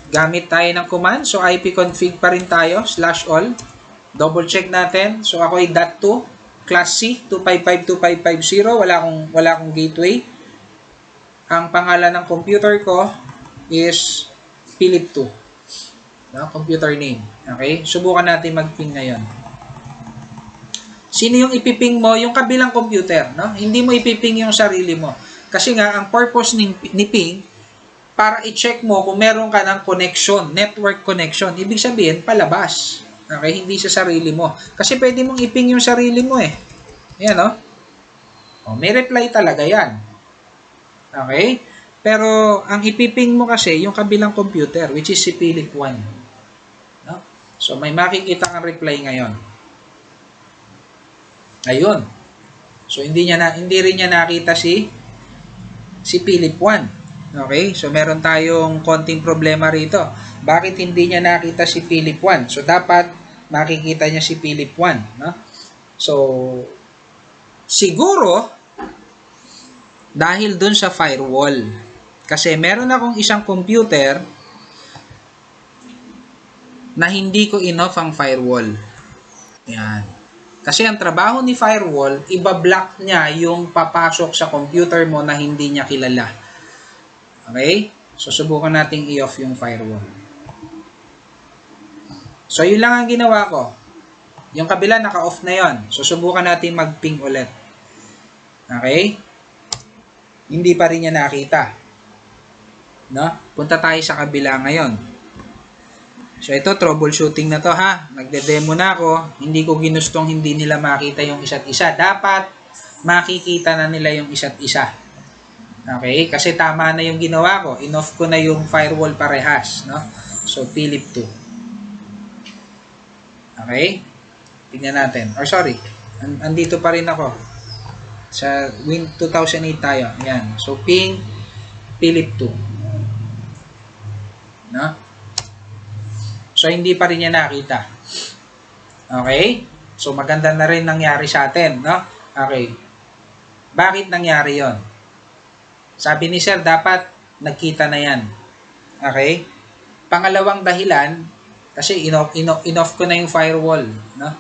Gamit tayo ng command. So, ipconfig pa rin tayo, /all. Double check natin. So, ako ay .2. Class C, 255.255.0. Wala akong gateway. Ang pangalan ng computer ko is Philip 2. No? Computer name. Okay? Subukan natin mag-ping ngayon. Sino yung ipiping mo? Yung kabilang computer. No? Hindi mo ipiping yung sarili mo. Kasi nga, ang purpose ni ping, para i-check mo kung meron ka ng connection, network connection. Ibig sabihin, palabas. Okay? Hindi sa sarili mo. Kasi pwede mong iping yung sarili mo eh. Ayan, no? May reply talaga yan. Okay? Pero, ang ipiping mo kasi, yung kabilang computer, which is si Philip 1. No? So, may makikita kang reply ngayon. Ayun. So, hindi rin niya nakita si Philip 1. Okay? So, meron tayong konting problema rito. Bakit hindi niya nakita si Philip 1? So, dapat makikita niya si Philip 1. No? So, siguro, dahil dun sa firewall. Kasi meron akong isang computer na hindi ko in-off ang firewall. Yan. Kasi ang trabaho ni firewall, ibablock niya yung papasok sa computer mo na hindi niya kilala. Okay? So, subukan nating i-off yung firewall. So, yun lang ang ginawa ko. Yung kabila, naka-off na yon. So, subukan natin mag-ping ulit. Okay? Hindi pa rin niya nakita. No? Punta tayo sa kabila ngayon. So, ito, troubleshooting na to ha. Nagde-demo na ako. Hindi ko ginustong hindi nila makita yung isa't isa. Dapat makikita na nila yung isa't isa. Okay? Kasi tama na yung ginawa ko. In-off ko na yung firewall parehas. No? So, Philip 2. Okay? Tingnan natin. Or sorry, andito pa rin ako. Sa Win 2008 tayo. Ayan. So, ping Philip 2. No? So, hindi pa rin niya nakita. Okay? So, maganda na rin nangyari sa atin. No? Okay. Bakit nangyari yon? Sabi ni Sir, dapat nagkita na yan. Okay? Pangalawang dahilan, kasi in-off ko na yung firewall, no?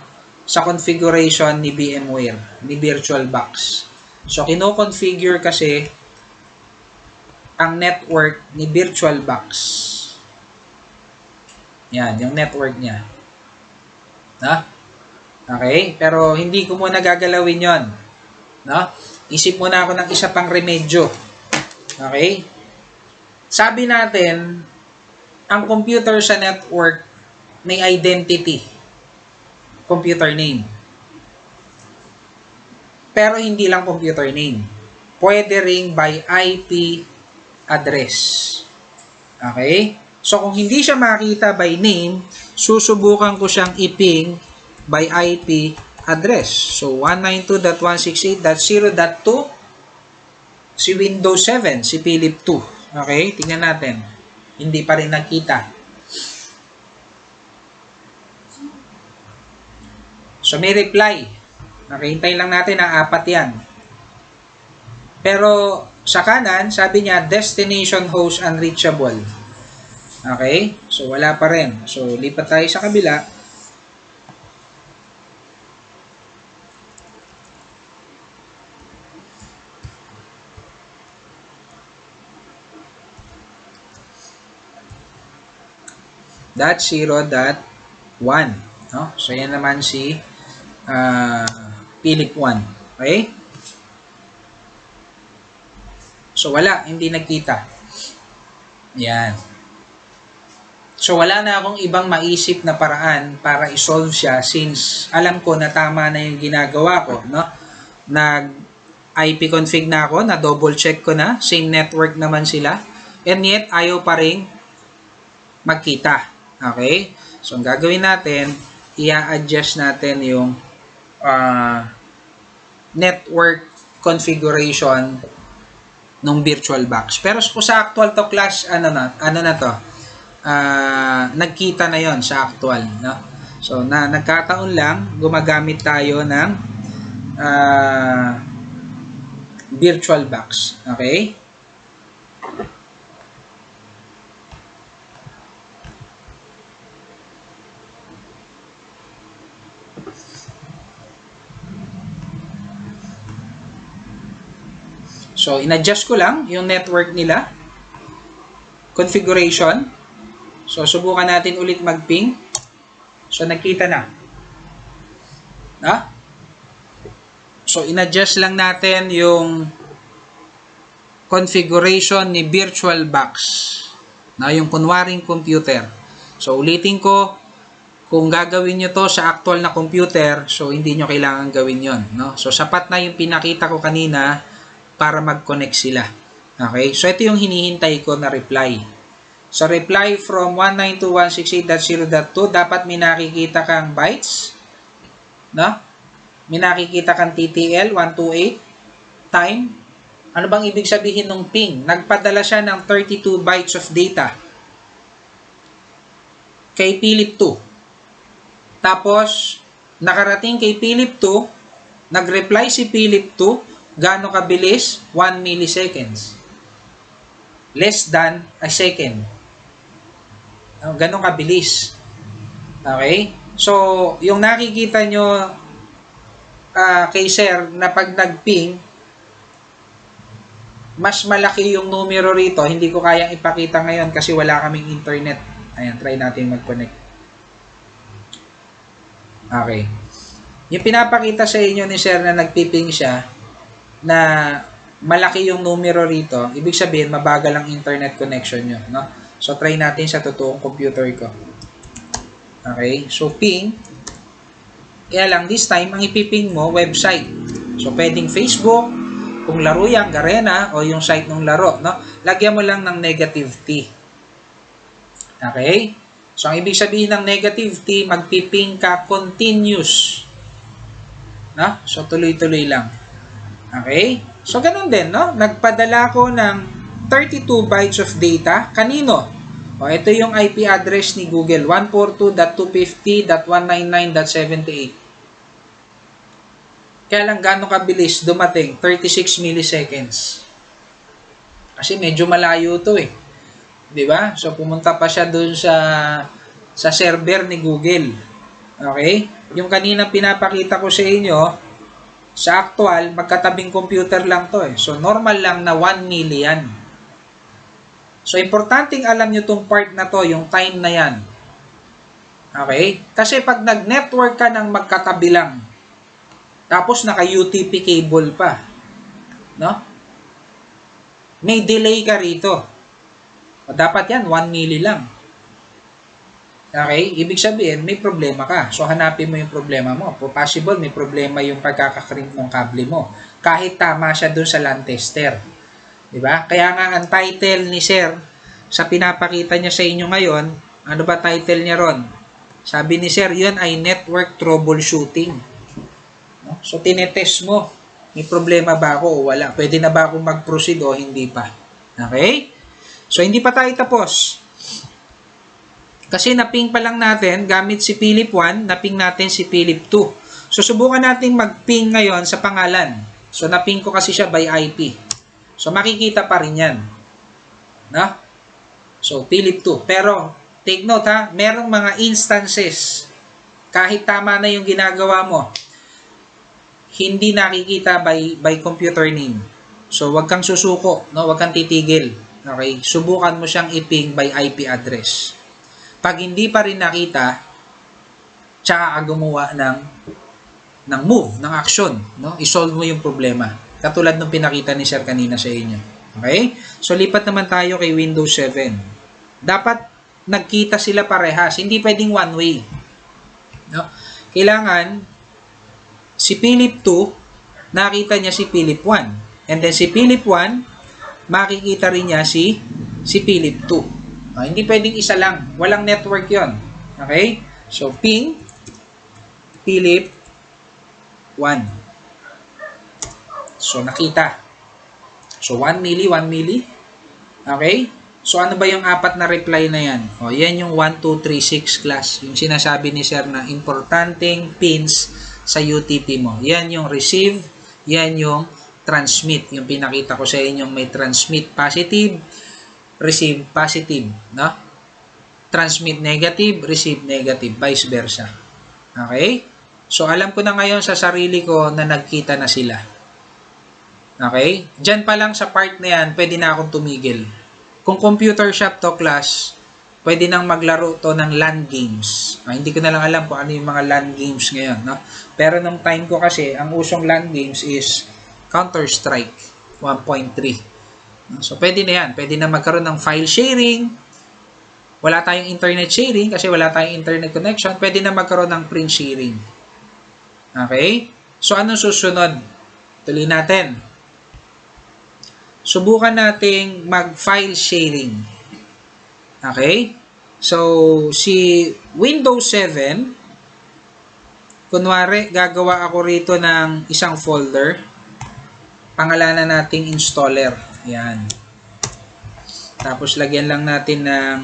Sa configuration ni VMware, ni VirtualBox. So, kino-configure kasi ang network ni VirtualBox. Yan, yung network niya. No? Okay? Pero hindi ko muna gagalawin yon. No? Isip muna ako ng isa pang remedyo. Okay? Sabi natin, ang computer sa network may identity, computer name. Pero hindi lang computer name. Pwede ring by IP address. Okay? So, kung hindi siya makita by name, susubukan ko siyang iping by IP address. So, 192.168.0.2 si Windows 7, si Philip 2. Okay? Tingnan natin. Hindi pa rin nagkita. So, may reply. Nakihintay lang natin na 4 yan. Pero, sa kanan, sabi niya, destination host unreachable. Okay? So, wala pa rin. So, lipat tayo sa kabila. .0.1. No? So, yan naman si Philip 1. Okay? So, wala. Hindi nagkita. Yan. So, wala na akong ibang maisip na paraan para isolve siya since alam ko na tama na yung ginagawa ko. No? Nag-IP config na ako. Na-double check ko na. Same network naman sila. And yet, ayaw pa rin magkita. Okay? So, ang gagawin natin, i-adjust natin yung network configuration ng VirtualBox. Pero kung sa actual to class, ano na to? Nagkita na yon sa actual. No? So, nagkataon lang, gumagamit tayo ng VirtualBox. Okay? So, in-adjust ko lang yung network nila. Configuration. So, subukan natin ulit mag-ping. So, nagkita na. So, in-adjust lang natin yung configuration ni VirtualBox. Yung kunwaring computer. So, ulitin ko, kung gagawin nyo to sa actual na computer, so, hindi nyo kailangan gawin yon. No? So, sapat na yung pinakita ko kanina para mag-connect sila. Okay? So, ito yung hinihintay ko na reply. So, reply from 192.168.0.2, dapat may nakikita kang bytes. No? May nakikita kang TTL 128 time. Ano bang ibig sabihin ng ping? Nagpadala siya ng 32 bytes of data kay Philip 2. Tapos, nakarating kay Philip 2, nag-reply si Philip 2, gaano kabilis? 1 milliseconds. Less than a second. Ganon kabilis. Okay? So, yung nakikita nyo kay Sir na pag nag-ping, mas malaki yung numero rito. Hindi ko kayang ipakita ngayon kasi wala kaming internet. Ayan, try natin mag-connect. Okay. Yung pinapakita sa inyo ni sir na nagpiping siya, na malaki yung numero rito, ibig sabihin, mabagal ang internet connection nyo, no? So, try natin sa totoong computer ko. Okay. So, ping. Kaya lang, this time, ang ipiping mo, website. So, pwedeng Facebook, kung laro yan, Garena, o yung site ng laro, no? Lagyan mo lang ng negative T. Okay? So, ang ibig sabihin ng negative T, magpiping ka continuous. No? So, tuloy-tuloy lang. Okay? So, ganun din, no? Nagpadala ko ng 32 bytes of data. Kanino? O, ito yung IP address ni Google, 142.250.199.78. Kaya lang, gano'ng kabilis dumating? 36 milliseconds. Kasi medyo malayo to eh. 'Di ba? So, pumunta pa siya dun sa server ni Google. Okay? Yung kanina pinapakita ko sa inyo, sa actual, magkatabing computer lang to eh. So, normal lang na 1 million. So, importanteng alam nyo tong part na to, yung time na yan. Okay? Kasi pag nag-network ka ng magkatabi lang, tapos naka-UTP cable pa, no? May delay ka rito. O dapat yan, 1 milli lang. Okay? Ibig sabihin, may problema ka. So, hanapin mo yung problema mo. Possible, may problema yung pagkakakrink ng kable mo. Kahit tama siya dun sa LAN tester. Diba? Kaya nga, ang title ni Sir, sa pinapakita niya sa inyo ngayon, ano ba title niya ron? Sabi ni Sir, yun ay network troubleshooting. No? So, tinetest mo. May problema ba ako o wala? Pwede na ba akong mag-proceed o hindi pa? Okay? So, hindi pa tayo tapos. Kasi naping pa lang natin, gamit si Philip 1, naping natin si Philip 2. So, subukan natin mag-ping ngayon sa pangalan. So, naping ko kasi siya by IP. So, makikita pa rin yan. No? So, Philip 2. Pero, take note ha, merong mga instances, kahit tama na yung ginagawa mo, hindi nakikita by computer name. So, wag kang susuko, no? Wag kang titigil. Okay? Subukan mo siyang i-ping by IP address. Pag hindi pa rin nakita, tsaka ka gumawa ng move, ng action, no? I-solve mo yung problema. Katulad ng pinakita ni Sir kanina sa inyo. Okay? So, lipat naman tayo kay Windows 7. Dapat nagkita sila parehas. Hindi pwedeng one way. No? Kailangan si Philip 2, nakita niya si Philip 1. And then si Philip 1, makikita rin niya si Philip 2. Hindi pwedeng isa lang. Walang network yon. Okay? So, ping Philip 1. So, nakita. So, 1 milli, 1 milli. Okay? So, ano ba yung apat na reply na yan? O, yan yung 1, 2, 3, 6 class. Yung sinasabi ni Sir na importanteng pins sa UTP mo. Yan yung receive, yan yung transmit. Yung pinakita ko sa inyo, may transmit positive, receive positive, no? Transmit negative, receive negative, vice versa. Okay? So, alam ko na ngayon sa sarili ko na nagkita na sila. Okay? Diyan pa lang sa part na yan, pwede na akong tumigil. Kung computer shop to class, pwede nang maglaro to ng LAN games. Hindi ko na lang alam kung ano yung mga LAN games ngayon. No? Pero nung time ko kasi, ang usong LAN games is Counter-Strike 1.3. So, pwede na yan. Pwede na magkaroon ng file sharing. Wala tayong internet sharing kasi wala tayong internet connection. Pwede na magkaroon ng print sharing. Okay? So, anong susunod? Tuloy natin. Subukan nating mag-file sharing. Okay? So, si Windows 7, kunwari, gagawa ako rito ng isang folder. Pangalanan nating installer. Yan. Tapos, lagyan lang natin ng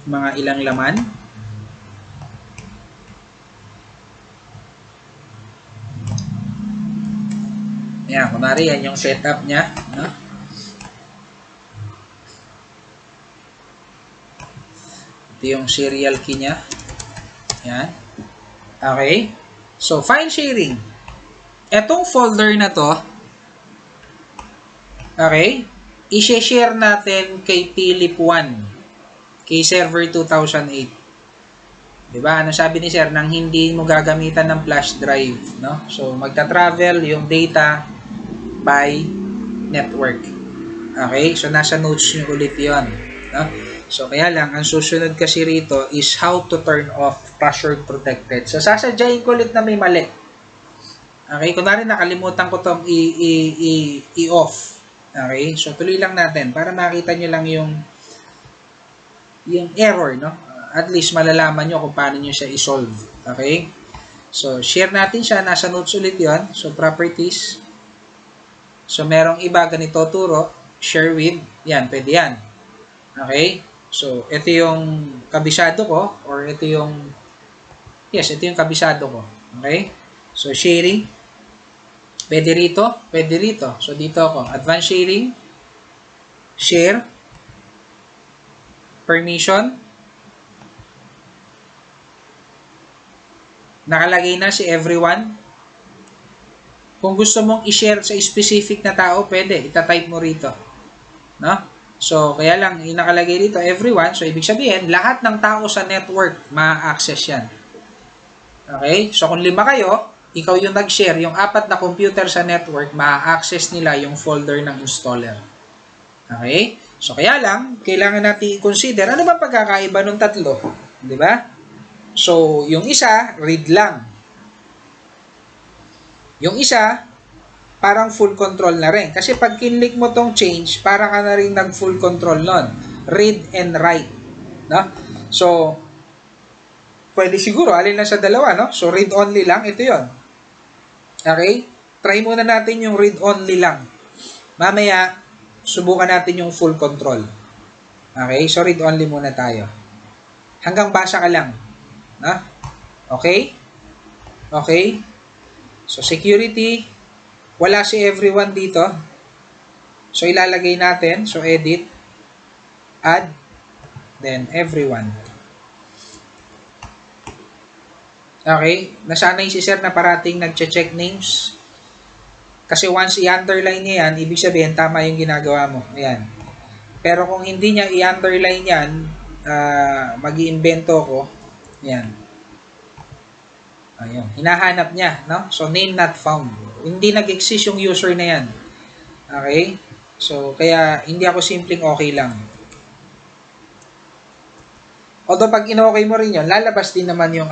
mga ilang laman. Yan, kunwari, yan yung setup niya. No? Ito yung serial key niya. Yan. Okay. So, file sharing. Etong folder na to, okay, i-share natin kay Philip 1, kay server 2008. Diba? Ano sabi ni sir? Nang hindi mo gagamitan ng flash drive, no? So, magta-travel yung data by network. Okay? So, nasa notes nyo ulit yon, no? So, kaya lang, ang susunod kasi rito is how to turn off password protected. So, sasadyain ko ulit na may mali. Okay? Kunwari, nakalimutan ko itong i-off. Okay? So, tuloy lang natin para makita nyo lang yung error, no? At least malalaman nyo kung paano nyo siya i-solve. Okay? So, share natin siya. Nasa notes ulit yon. So, properties. So, merong iba ganito turo. Share with. Yan, pwede yan. Okay? So, ito yung kabisado ko or ito yung ito yung kabisado ko. Okay? So, sharing. Pwede rito. Pwede rito. So, dito ako. Advanced sharing. Share. Permission. Nakalagay na si everyone. Kung gusto mong i-share sa specific na tao, pwede. Ita-type mo rito. No? So, kaya lang, yung nakalagay dito, everyone. So, ibig sabihin, lahat ng tao sa network, ma-access yan. Okay? So, kung 5 kayo, ikaw yung nag-share, yung 4 na computer sa network, ma-access nila yung folder ng installer. Okay? So, kaya lang, kailangan natin i-consider, ano ba pagkakaiba ng tatlo? Di ba? So, yung isa, read lang. Yung isa, parang full control na rin. Kasi pag kinlik mo tong change, para ka na rin nag-full control nun. Read and write. No? So, pwede siguro, alin lang sa dalawa, no? So, read only lang, ito yon. Okay? Try muna natin yung read only lang. Mamaya, subukan natin yung full control. Okay? So, read only muna tayo. Hanggang basa ka lang. No? Okay? Okay? So, security. Wala si everyone dito. So, ilalagay natin. So, edit. Add. Then, everyone. Okay? Nasanay si sir na parating nag-check names. Kasi once i-underline niya yan, ibig sabihin, tama yung ginagawa mo. Ayan. Pero kung hindi niya i-underline yan, mag-iimbento ko. Ayan. Ayan. Hinahanap niya, no? So, name not found. Hindi nag-exist yung user na yan. Okay? So, kaya hindi ako simpleng okay lang. Although, pag in-okay mo rin yun, lalabas din naman yung,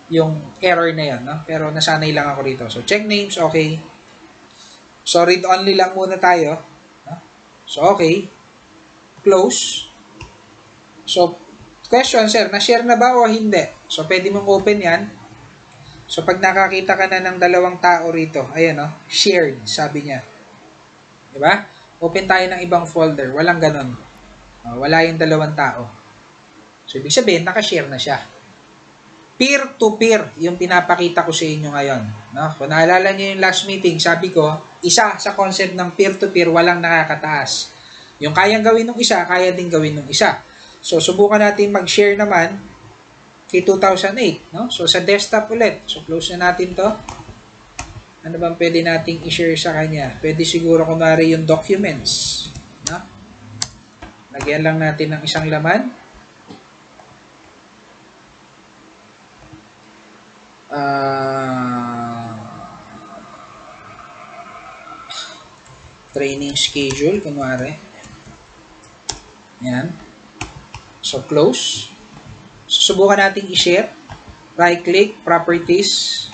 yung error na yan, no? Pero nasanay lang ako rito. So, check names, okay. So, read only lang muna tayo. No? So, okay. Close. So, question, sir, na-share na ba o hindi? So, pwede mong open yan. So, pag nakakita ka na ng 2 tao rito, ayan, no? Shared, sabi niya. Diba? Open tayo ng ibang folder. Walang ganon. Wala yung 2 tao. So, ibig sabihin, nakashare na siya. Peer-to-peer yung pinapakita ko sa inyo ngayon. No? Kung naalala niyo yung last meeting, sabi ko, isa sa concept ng peer-to-peer, walang nakakataas. Yung kayang gawin ng isa, kaya din gawin ng isa. So, subukan natin mag-share naman kay 2008. No? So, sa desktop ulit. So, close na natin to. Ano bang pwede nating i-share sa kanya? Pwede siguro kunwari yung documents. No? Lagyan lang natin ng isang laman. Training schedule, kunwari. Yan. So, close. Susubukan natin i-share. Right-click, properties,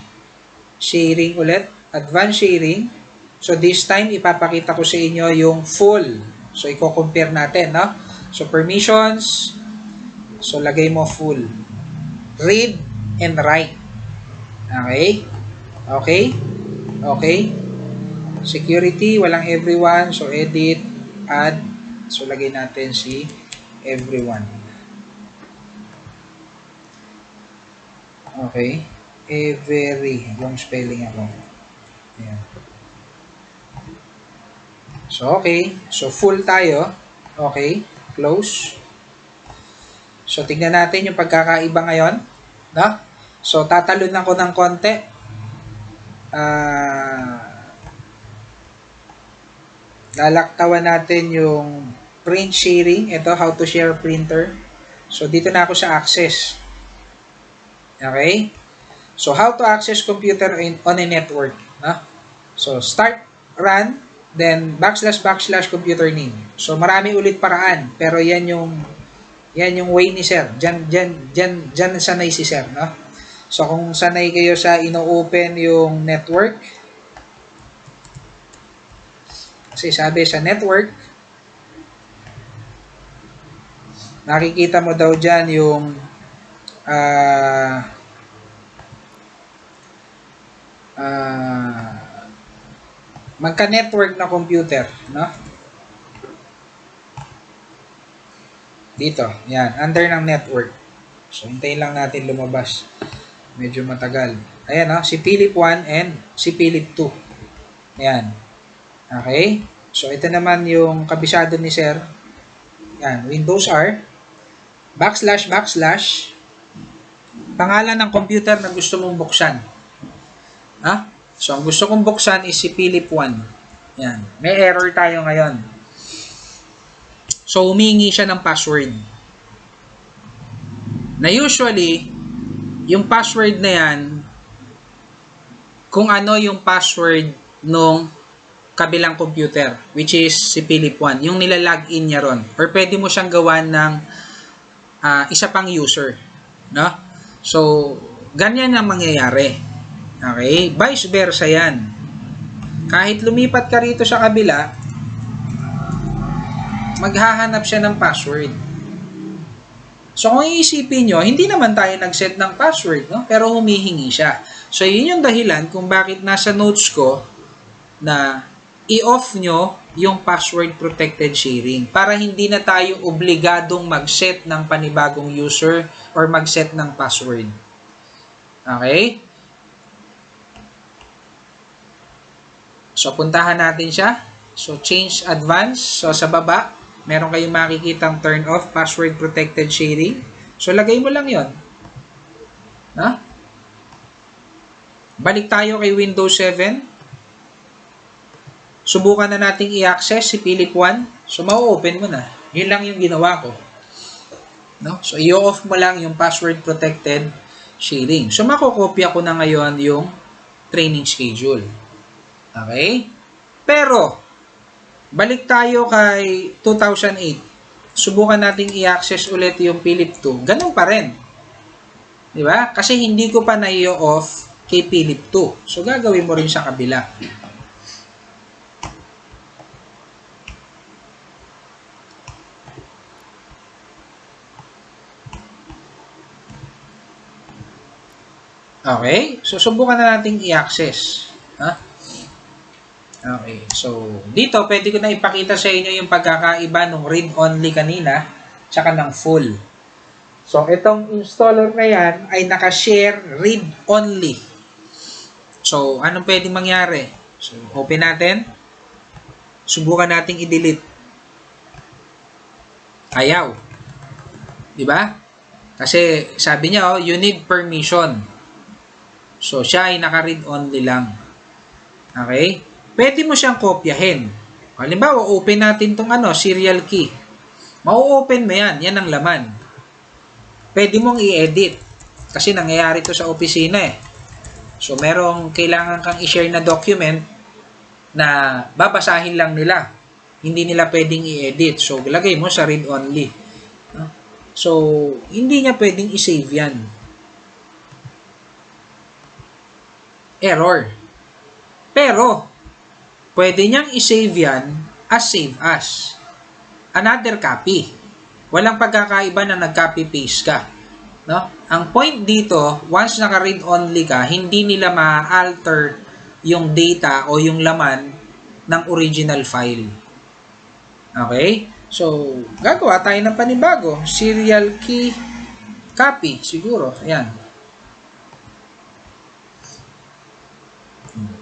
sharing ulit, advanced sharing. So, this time, ipapakita ko sa inyo yung full. So, i-compare natin, no? So, permissions. So, lagay mo full. Read and write. Okay? Okay? Okay? Security, walang everyone. So, edit, add. So, lagay natin si everyone. Okay? Every. Long spelling ako. Ayan. So, okay. So, full tayo. Okay. Close. So, tingnan natin yung pagkakaiba ngayon. No? So, tatalon ako ng konti. Lalaktawan natin yung print sharing. Ito, how to share printer. So, dito na ako sa access. Okay? So, how to access computer on a network. No? So, start, run, then // computer name. So, marami ulit paraan. Pero yan yung way ni sir. Diyan sanay si sir. No? So, kung sanay kayo sa ino-open yung network, kasi sabi sa network, nakikita mo daw dyan yung magka-network na computer, no? Dito, yan, under ng network. So, hintayin lang natin lumabas. Medyo matagal. Ayan, no? Si Philip 1 and si Philip 2. Ayan. Okay? So, ito naman yung kabisado ni sir. Yan, Windows R. // pangalan ng computer na gusto mong buksan. Ha? So, ang gusto kong buksan is si Philip 1. Yan. May error tayo ngayon. So, humingi siya ng password. Na usually, yung password na yan, kung ano yung password nung kabilang computer, which is si Philip 1, yung nilalagin niya ron. Or pwede mo siyang gawan ng isa pang user. No? So, ganyan ang mangyayari. Okay? Vice versa yan. Kahit lumipat ka rito sa kabila, maghahanap siya ng password. So, kung iisipin nyo, hindi naman tayo nag-set ng password, no? Pero humihingi siya. So, yun yung dahilan kung bakit nasa notes ko na i-off nyo yung password protected sharing para hindi na tayo obligadong mag-set ng panibagong user or mag-set ng password. Okay? So, puntahan natin siya. So, change advanced. So, sa baba, meron kayong makikitang turn off password protected sharing. So, lagay mo lang yon. Ha? Balik tayo kay Windows 7. Subukan na nating i-access si Philip 1. So, ma-open mo na. Yun lang yung ginawa ko. No? So, i-off mo lang yung password protected sharing. So, makokopya ko na ngayon yung training schedule. Okay? Pero, balik tayo kay 2008. Subukan nating i-access ulit yung Philip 2. Ganun pa rin. Di ba? Kasi hindi ko pa na-i-off kay Philip 2. So, gagawin mo rin sa kabila. Okay? So, subukan na nating i-access. Ha? Okay. So, dito, pwede ko na ipakita sa inyo yung pagkakaiba ng read-only kanina tsaka ng full. So, itong installer na yan ay naka-share read-only. So, anong pwedeng mangyari? So, open natin. Subukan nating i-delete. Ayaw. Diba? Kasi, sabi niya, you need permission. So, siya ay naka-read-only lang. Okay? Pwede mo siyang kopyahin. Halimbawa, open natin itong serial key. Mau-open mo yan. Yan ang laman. Pwede mong i-edit. Kasi nangyayari ito sa opisina eh. So, merong kailangan kang i-share na document na babasahin lang nila. Hindi nila pwedeng i-edit. So, lagay mo sa read-only. So, hindi niya pwedeng i-save yan. Error. Pero, pwede niyang i-save yan as save as. Another copy. Walang pagkakaiba na nag-copy-paste ka. No? Ang point dito, once naka-read only ka, hindi nila ma-alter yung data o yung laman ng original file. Okay? So, gagawa tayo ng panibago. Serial key copy, siguro. Ayan.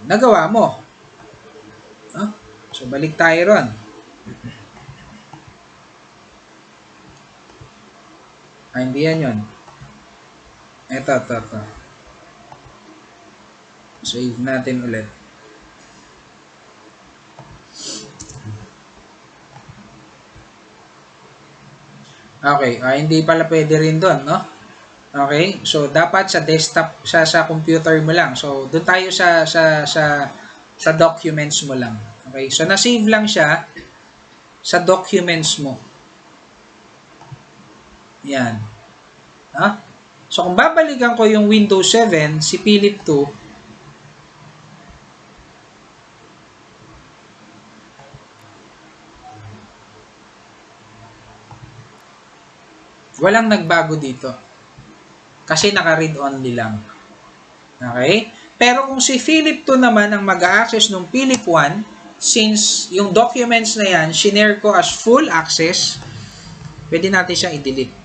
Nagawa mo. Huh? So, balik tayo ron. Hindi yan yun. Ito. Save natin ulit. Okay, hindi pala pwede rin doon, no? Okay, so dapat sa desktop, sa computer mo lang. So doon tayo sa documents mo lang. Okay, so na-save lang siya sa documents mo. Yan. Ha? So kung babalikan ko yung Windows 7, si Philip 2, walang nagbago dito. Kasi naka-read only lang. Okay? Pero kung si Philip 2 naman ang mag-access ng Philip 1, since yung documents na yan, shinare ko as full access, pwede natin siyang i-delete.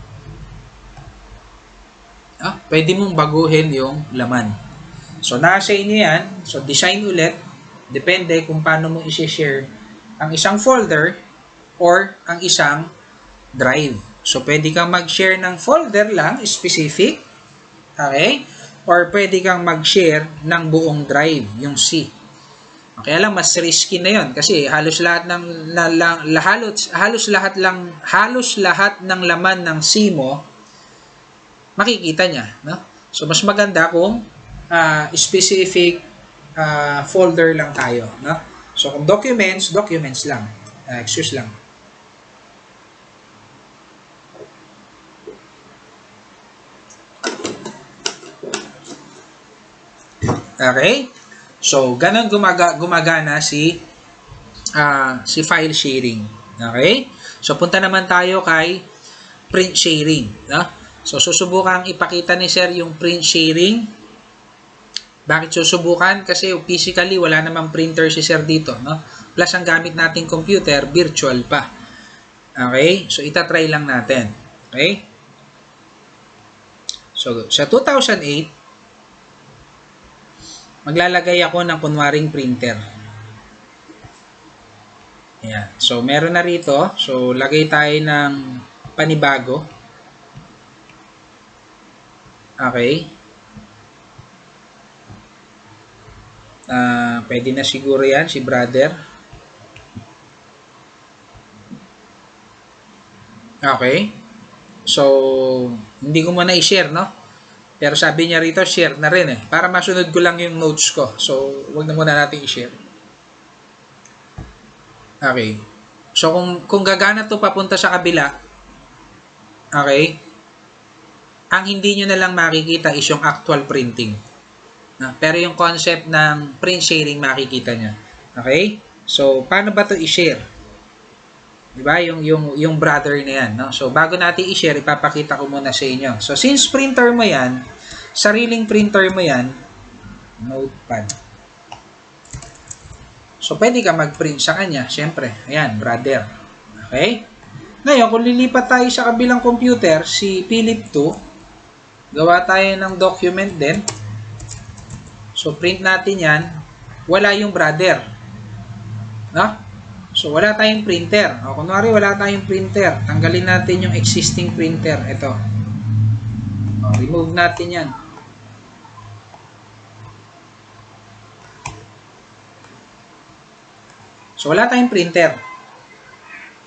Pwede mong baguhin yung laman. So, nasa inyo yan. So, design ulit. Depende kung paano mo i-share ang isang folder or ang isang drive. So, pwede kang mag-share ng folder lang, specific. Okay? Or pwede kang mag-share ng buong drive, yung C. Kaya lang mas risky na 'yon kasi halos lahat ng laman ng C mo makikita niya, no? So mas maganda kung specific folder lang tayo, no? So kung documents lang. Excuse lang. Okay? So, ganun gumagana si file sharing. Okay? So, punta naman tayo kay print sharing. No? So, susubukan ipakita ni Sir yung print sharing. Bakit susubukan? Kasi physically, wala namang printer si Sir dito. No? Plus, ang gamit nating computer, virtual pa. Okay? So, itatry lang natin. Okay? So, sa 2008, maglalagay ako ng kunwaring printer. Ayan. So, meron na rito. So, lagay tayo ng panibago. Okay. Pwede na siguro yan, si brother. Okay. So, hindi ko muna i-share, no? Pero sabi niya rito, share na rin eh. Para masunod ko lang yung notes ko. So, wag na muna natin i-share. Okay. So, kung gagana to papunta sa kabila, okay, ang hindi nyo na lang makikita is yung actual printing. Pero yung concept ng print sharing makikita nyo. Okay? So, paano ba to i-share? Diba? Yung brother na yan. No? So, bago natin i-share, ipapakita ko muna sa inyo. So, since printer mo yan, sariling printer mo yan, notepad. So, pwede ka mag-print sa kanya. Siyempre, ayan, brother. Okay? Ngayon, kung lilipat tayo sa kabilang computer, si Philip 2, gawa tayo ng document din. So, print natin yan. Wala yung brother. No? So, wala tayong printer. O, kunwari, wala tayong printer. Tanggalin natin yung existing printer. Ito. O, remove natin yan. So, wala tayong printer.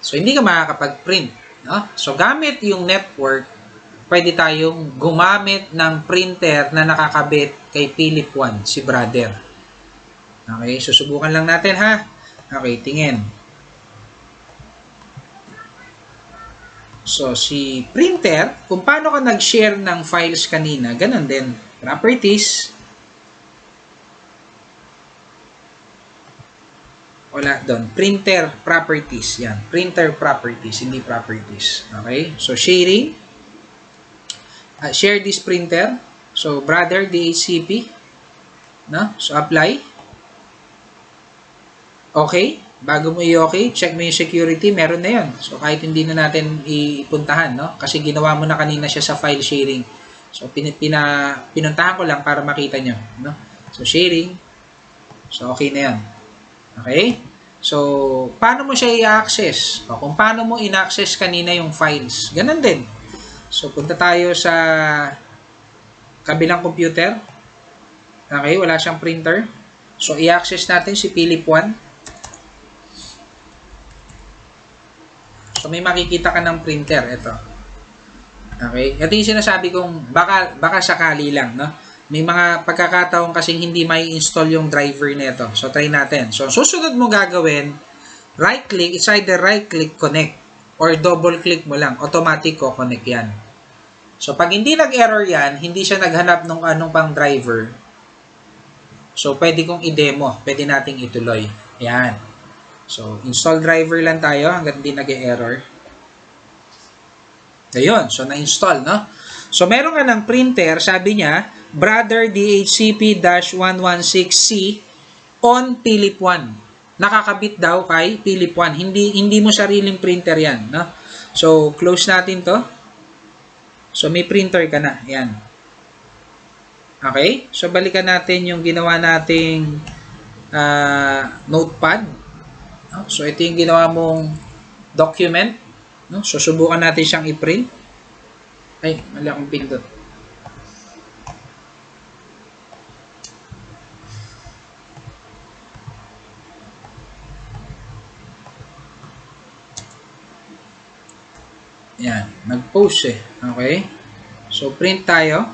So, hindi ka makakapag-print. No? So, gamit yung network, pwede tayong gumamit ng printer na nakakabit kay Philip 1, si brother. Okay, susubukan lang natin ha. Okay, tingin. So, si printer, kung paano ka nag-share ng files kanina, ganun din. Properties. Wala doon. Printer properties. Yan. Printer properties, hindi properties. Okay? So, sharing. Share this printer. So, brother, DHCP. No? So, apply. Okay. Bago mo i-okay, check mo yung security, meron na yun. So, kahit hindi na natin ipuntahan, no? Kasi ginawa mo na kanina siya sa file sharing. So, pinuntahan ko lang para makita nyo, no? So, sharing. So, okay na yan. Okay? So, paano mo siya i-access? O, kung paano mo in-access kanina yung files. Ganun din. So, punta tayo sa kabilang computer. Okay? Wala siyang printer. So, i-access natin si Philip 1. So, may makikita ka ng printer. Ito. Okay? Ito yung sinasabi kong baka sakali lang, no? May mga pagkakataon kasing hindi may install yung driver nito. So, try natin. So, susunod mo gagawin, right click, it's either right click, connect, or double click mo lang, automatic ko connect yan. So, pag hindi nag-error yan, hindi siya naghanap ng anong pang driver. So, pwede kong i-demo. Pwede nating ituloy. Yan. So, install driver lang tayo hanggang hindi nag-error. Ayun. So, na-install, no? So, meron ka ng printer, sabi niya, Brother DHCP-116C on Philip 1. Nakakabit daw kay Philip 1. Hindi mo sariling printer yan, no? So, close natin to. So, may printer ka na. Yan. Okay? So, balikan natin yung ginawa nating notepad. No? So, ito yung ginawa mong document. No? So, subukan natin siyang i-print. Ay, mali akong pindot. Yan. Nag-post eh. Okay? So, print tayo.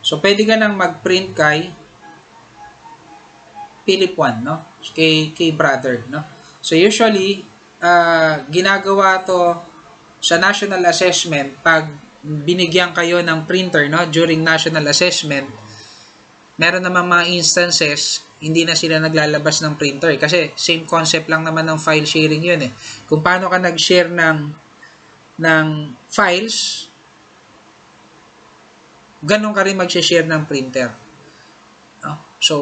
So, pwede ka nang mag-print kay Philip 1, no? Kay brother, no? So, usually, ginagawa to sa national assessment pag binigyan kayo ng printer, no? During national assessment, meron naman mga instances, hindi na sila naglalabas ng printer. Kasi, same concept lang naman ng file sharing yun eh. Kung paano ka nag-share ng files, ganun ka rin mag-share ng printer. No? So,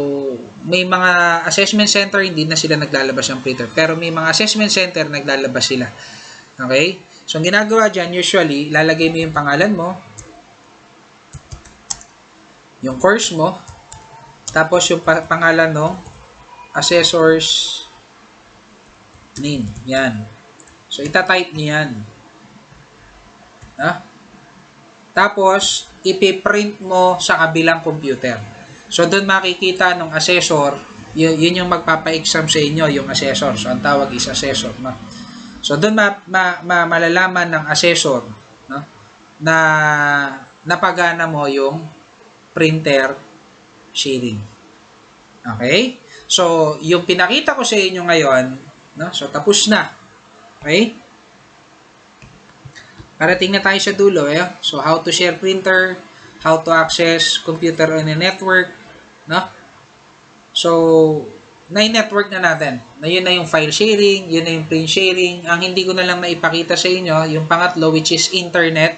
may mga assessment center, hindi na sila naglalabas ng printer. Pero may mga assessment center, naglalabas sila. Okay? So, ang ginagawa dyan, usually, lalagay mo yung pangalan mo, yung course mo, tapos yung pangalan ng assessor's name. Yan. So, itatype niyo yan. Tapos, ipiprint mo sa kabilang computer. So, doon makikita ng assessor, yun yung magpapa-exam sa inyo, yung assessor. So, ang tawag is assessor. No? So, doon malalaman ng assessor, no? na napagana mo yung printer sharing. Okay? So, yung pinakita ko sa inyo ngayon, no? So, tapos na. Okay? Parating na tayo sa dulo. So, how to share printer, how to access computer on a network. No? So, na-network na natin. Yun na yung file sharing, yun na yung print sharing. Ang hindi ko na lang maipakita sa inyo, yung pangatlo, which is internet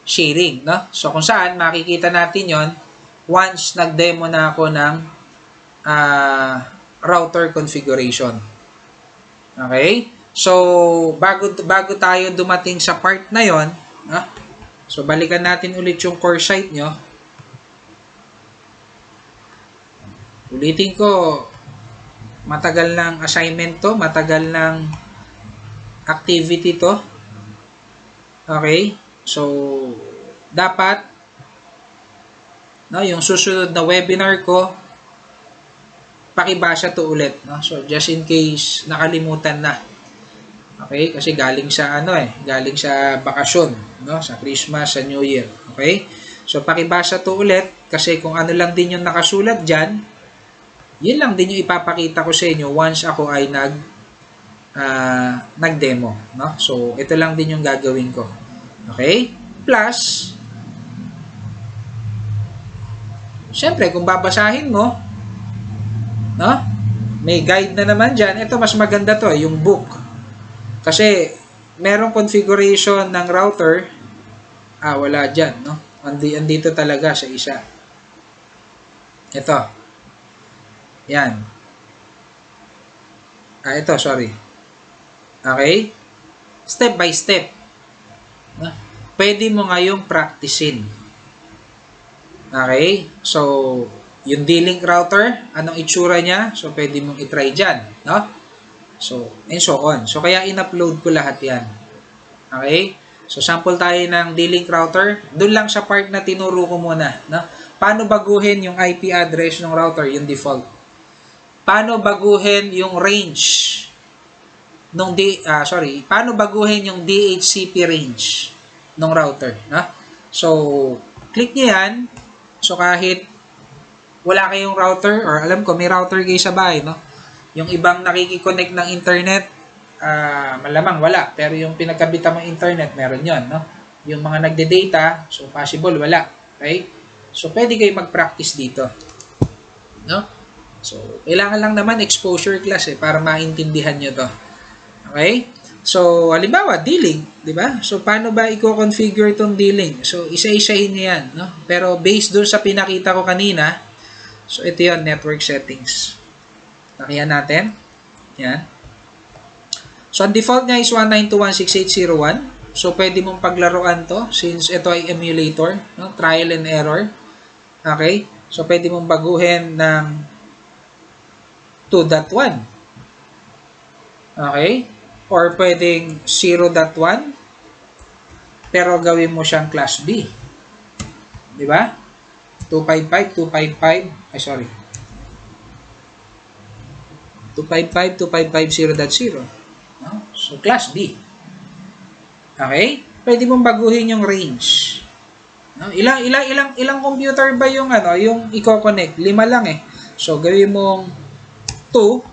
sharing. No? So, kung saan, makikita natin yon once nag-demo na ako ng router configuration. Okay? So, bago tayo dumating sa part na yon, so balikan natin ulit yung course site nyo. Ulitin ko, matagal ng assignment to, matagal ng activity to. Okay? So, dapat, no, yung susunod na webinar ko, pakibasa to ulit. No? So, just in case nakalimutan na. Okay? Kasi galing sa galing sa bakasyon, no? Sa Christmas, sa New Year. Okay? So, pakibasa to ulit kasi kung ano lang din yung nakasulat dyan, yun lang din yung ipapakita ko sa inyo once ako ay nag-demo, no? So, ito lang din yung gagawin ko. Okay? Plus, syempre, kung babasahin mo, no? May guide na naman dyan. Ito, mas maganda to, yung book. Kasi, merong configuration ng router, wala dyan, no? Andito talaga sa isa. Ito. Yan. Ito, sorry. Okay? Step by step. No? Pwede mo ngayong practicein. Okay? So, yung D-Link router, anong itsura niya? So, pwede mong itry dyan, no? So, and so on. So, kaya in-upload ko lahat yan. Okay? So, sample tayo ng D-Link router. Doon lang sa part na tinuro ko muna. No? Paano baguhin yung IP address ng router, yung default. Paano baguhin yung range paano baguhin yung DHCP range. ng router. No? So, click nyo yan. So, kahit wala kayong router, or alam ko, may router kayo sa bahay, no? Yung ibang nakikiconnect ng internet, malamang wala. Pero yung pinagkabitan mong internet, meron yon, no? Yung mga nagde-data, so possible, wala. Okay? So, pwede kayo mag-practice dito. No? So, kailangan lang naman exposure class para maintindihan nyo to. Okay? So, halimbawa, dealing, di ba? So, paano ba i-configure itong dealing? So, isa-isahin nyo yan, no? Pero based dun sa pinakita ko kanina, so, ito yun, network settings. Nakiyan natin. Yan. So, ang default niya is 192.168.0.1. So, pwede mong paglaruan to since ito ay emulator, no? Trial and error. Okay? So, pwede mong baguhin ng 2.1. Okay? Or pwedeng 0.1 pero gawin mo siyang class B. Di ba? 255, ay sorry. 255.0.0. No? So, class B. Okay? Pwede mong baguhin yung range. No? Ilang computer ba yung yung i-connect? 5 lang eh. So, gawin mong 2,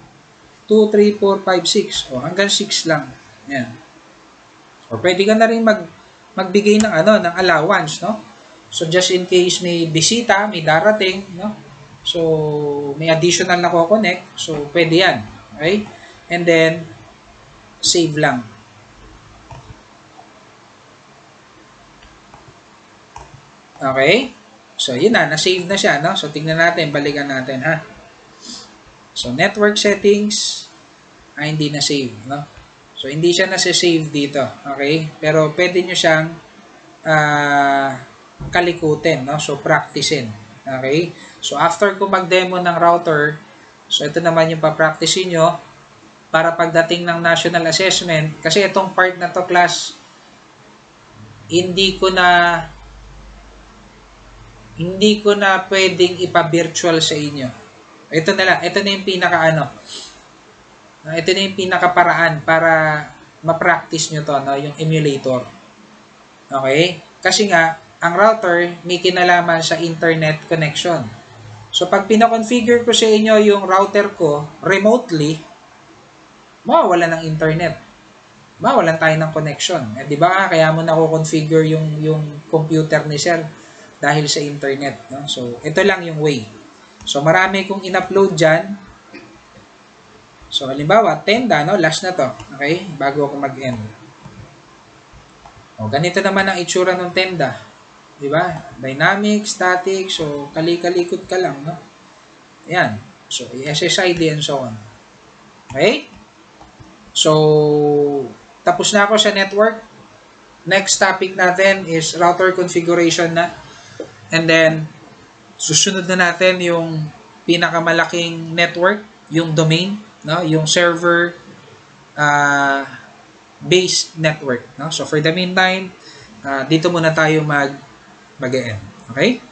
3, 4, 5, 6. O, hanggang 6 lang. Yan. O, pwede ka na rin magbigay ng ng allowance, no? So, just in case may bisita, may darating, no? So, may additional na ko-connect. So, pwede yan. Okay? And then, save lang. Okay? So, yun na. Na-save na siya, no? So, tingnan natin. Balikan natin, ha? So, network settings, hindi na-save, no? So, hindi siya nasa-save dito, okay? Pero, pwede nyo siyang kalikutin, no? So, practicein, okay? So, after ko mag-demo ng router, so, ito naman yung pa-practicein nyo para pagdating ng national assessment, kasi itong part na to, class, hindi ko na pwedeng ipa-virtual sa inyo. Ito na lang. Ito na yung ito na yung pinakaparaan para ma-practice nyo to, no? Yung emulator. Okay? Kasi nga, ang router may kinalaman sa internet connection. So, pag pinakonfigure ko sa inyo yung router ko remotely, mawawala ng internet. Mawawalan tayo ng connection. Di ba? Kaya mo na-configure yung computer ni Sir dahil sa internet. No? So, ito lang yung way. So, marami kong in-upload dyan. So, halimbawa, Tenda, no? Last na to. Okay? Bago ako mag-end. O, ganito naman ang itsura ng Tenda. Diba? Dynamic, static. So, kali-kalikot ka lang, no? Ayan. So, SSID and so on. Okay? So, tapos na ako sa network. Next topic natin is router configuration na. And then, susunod na natin yung pinakamalaking network, yung domain, no? Yung server based network, no? So for the meantime, dito muna tayo mag-end. Okay?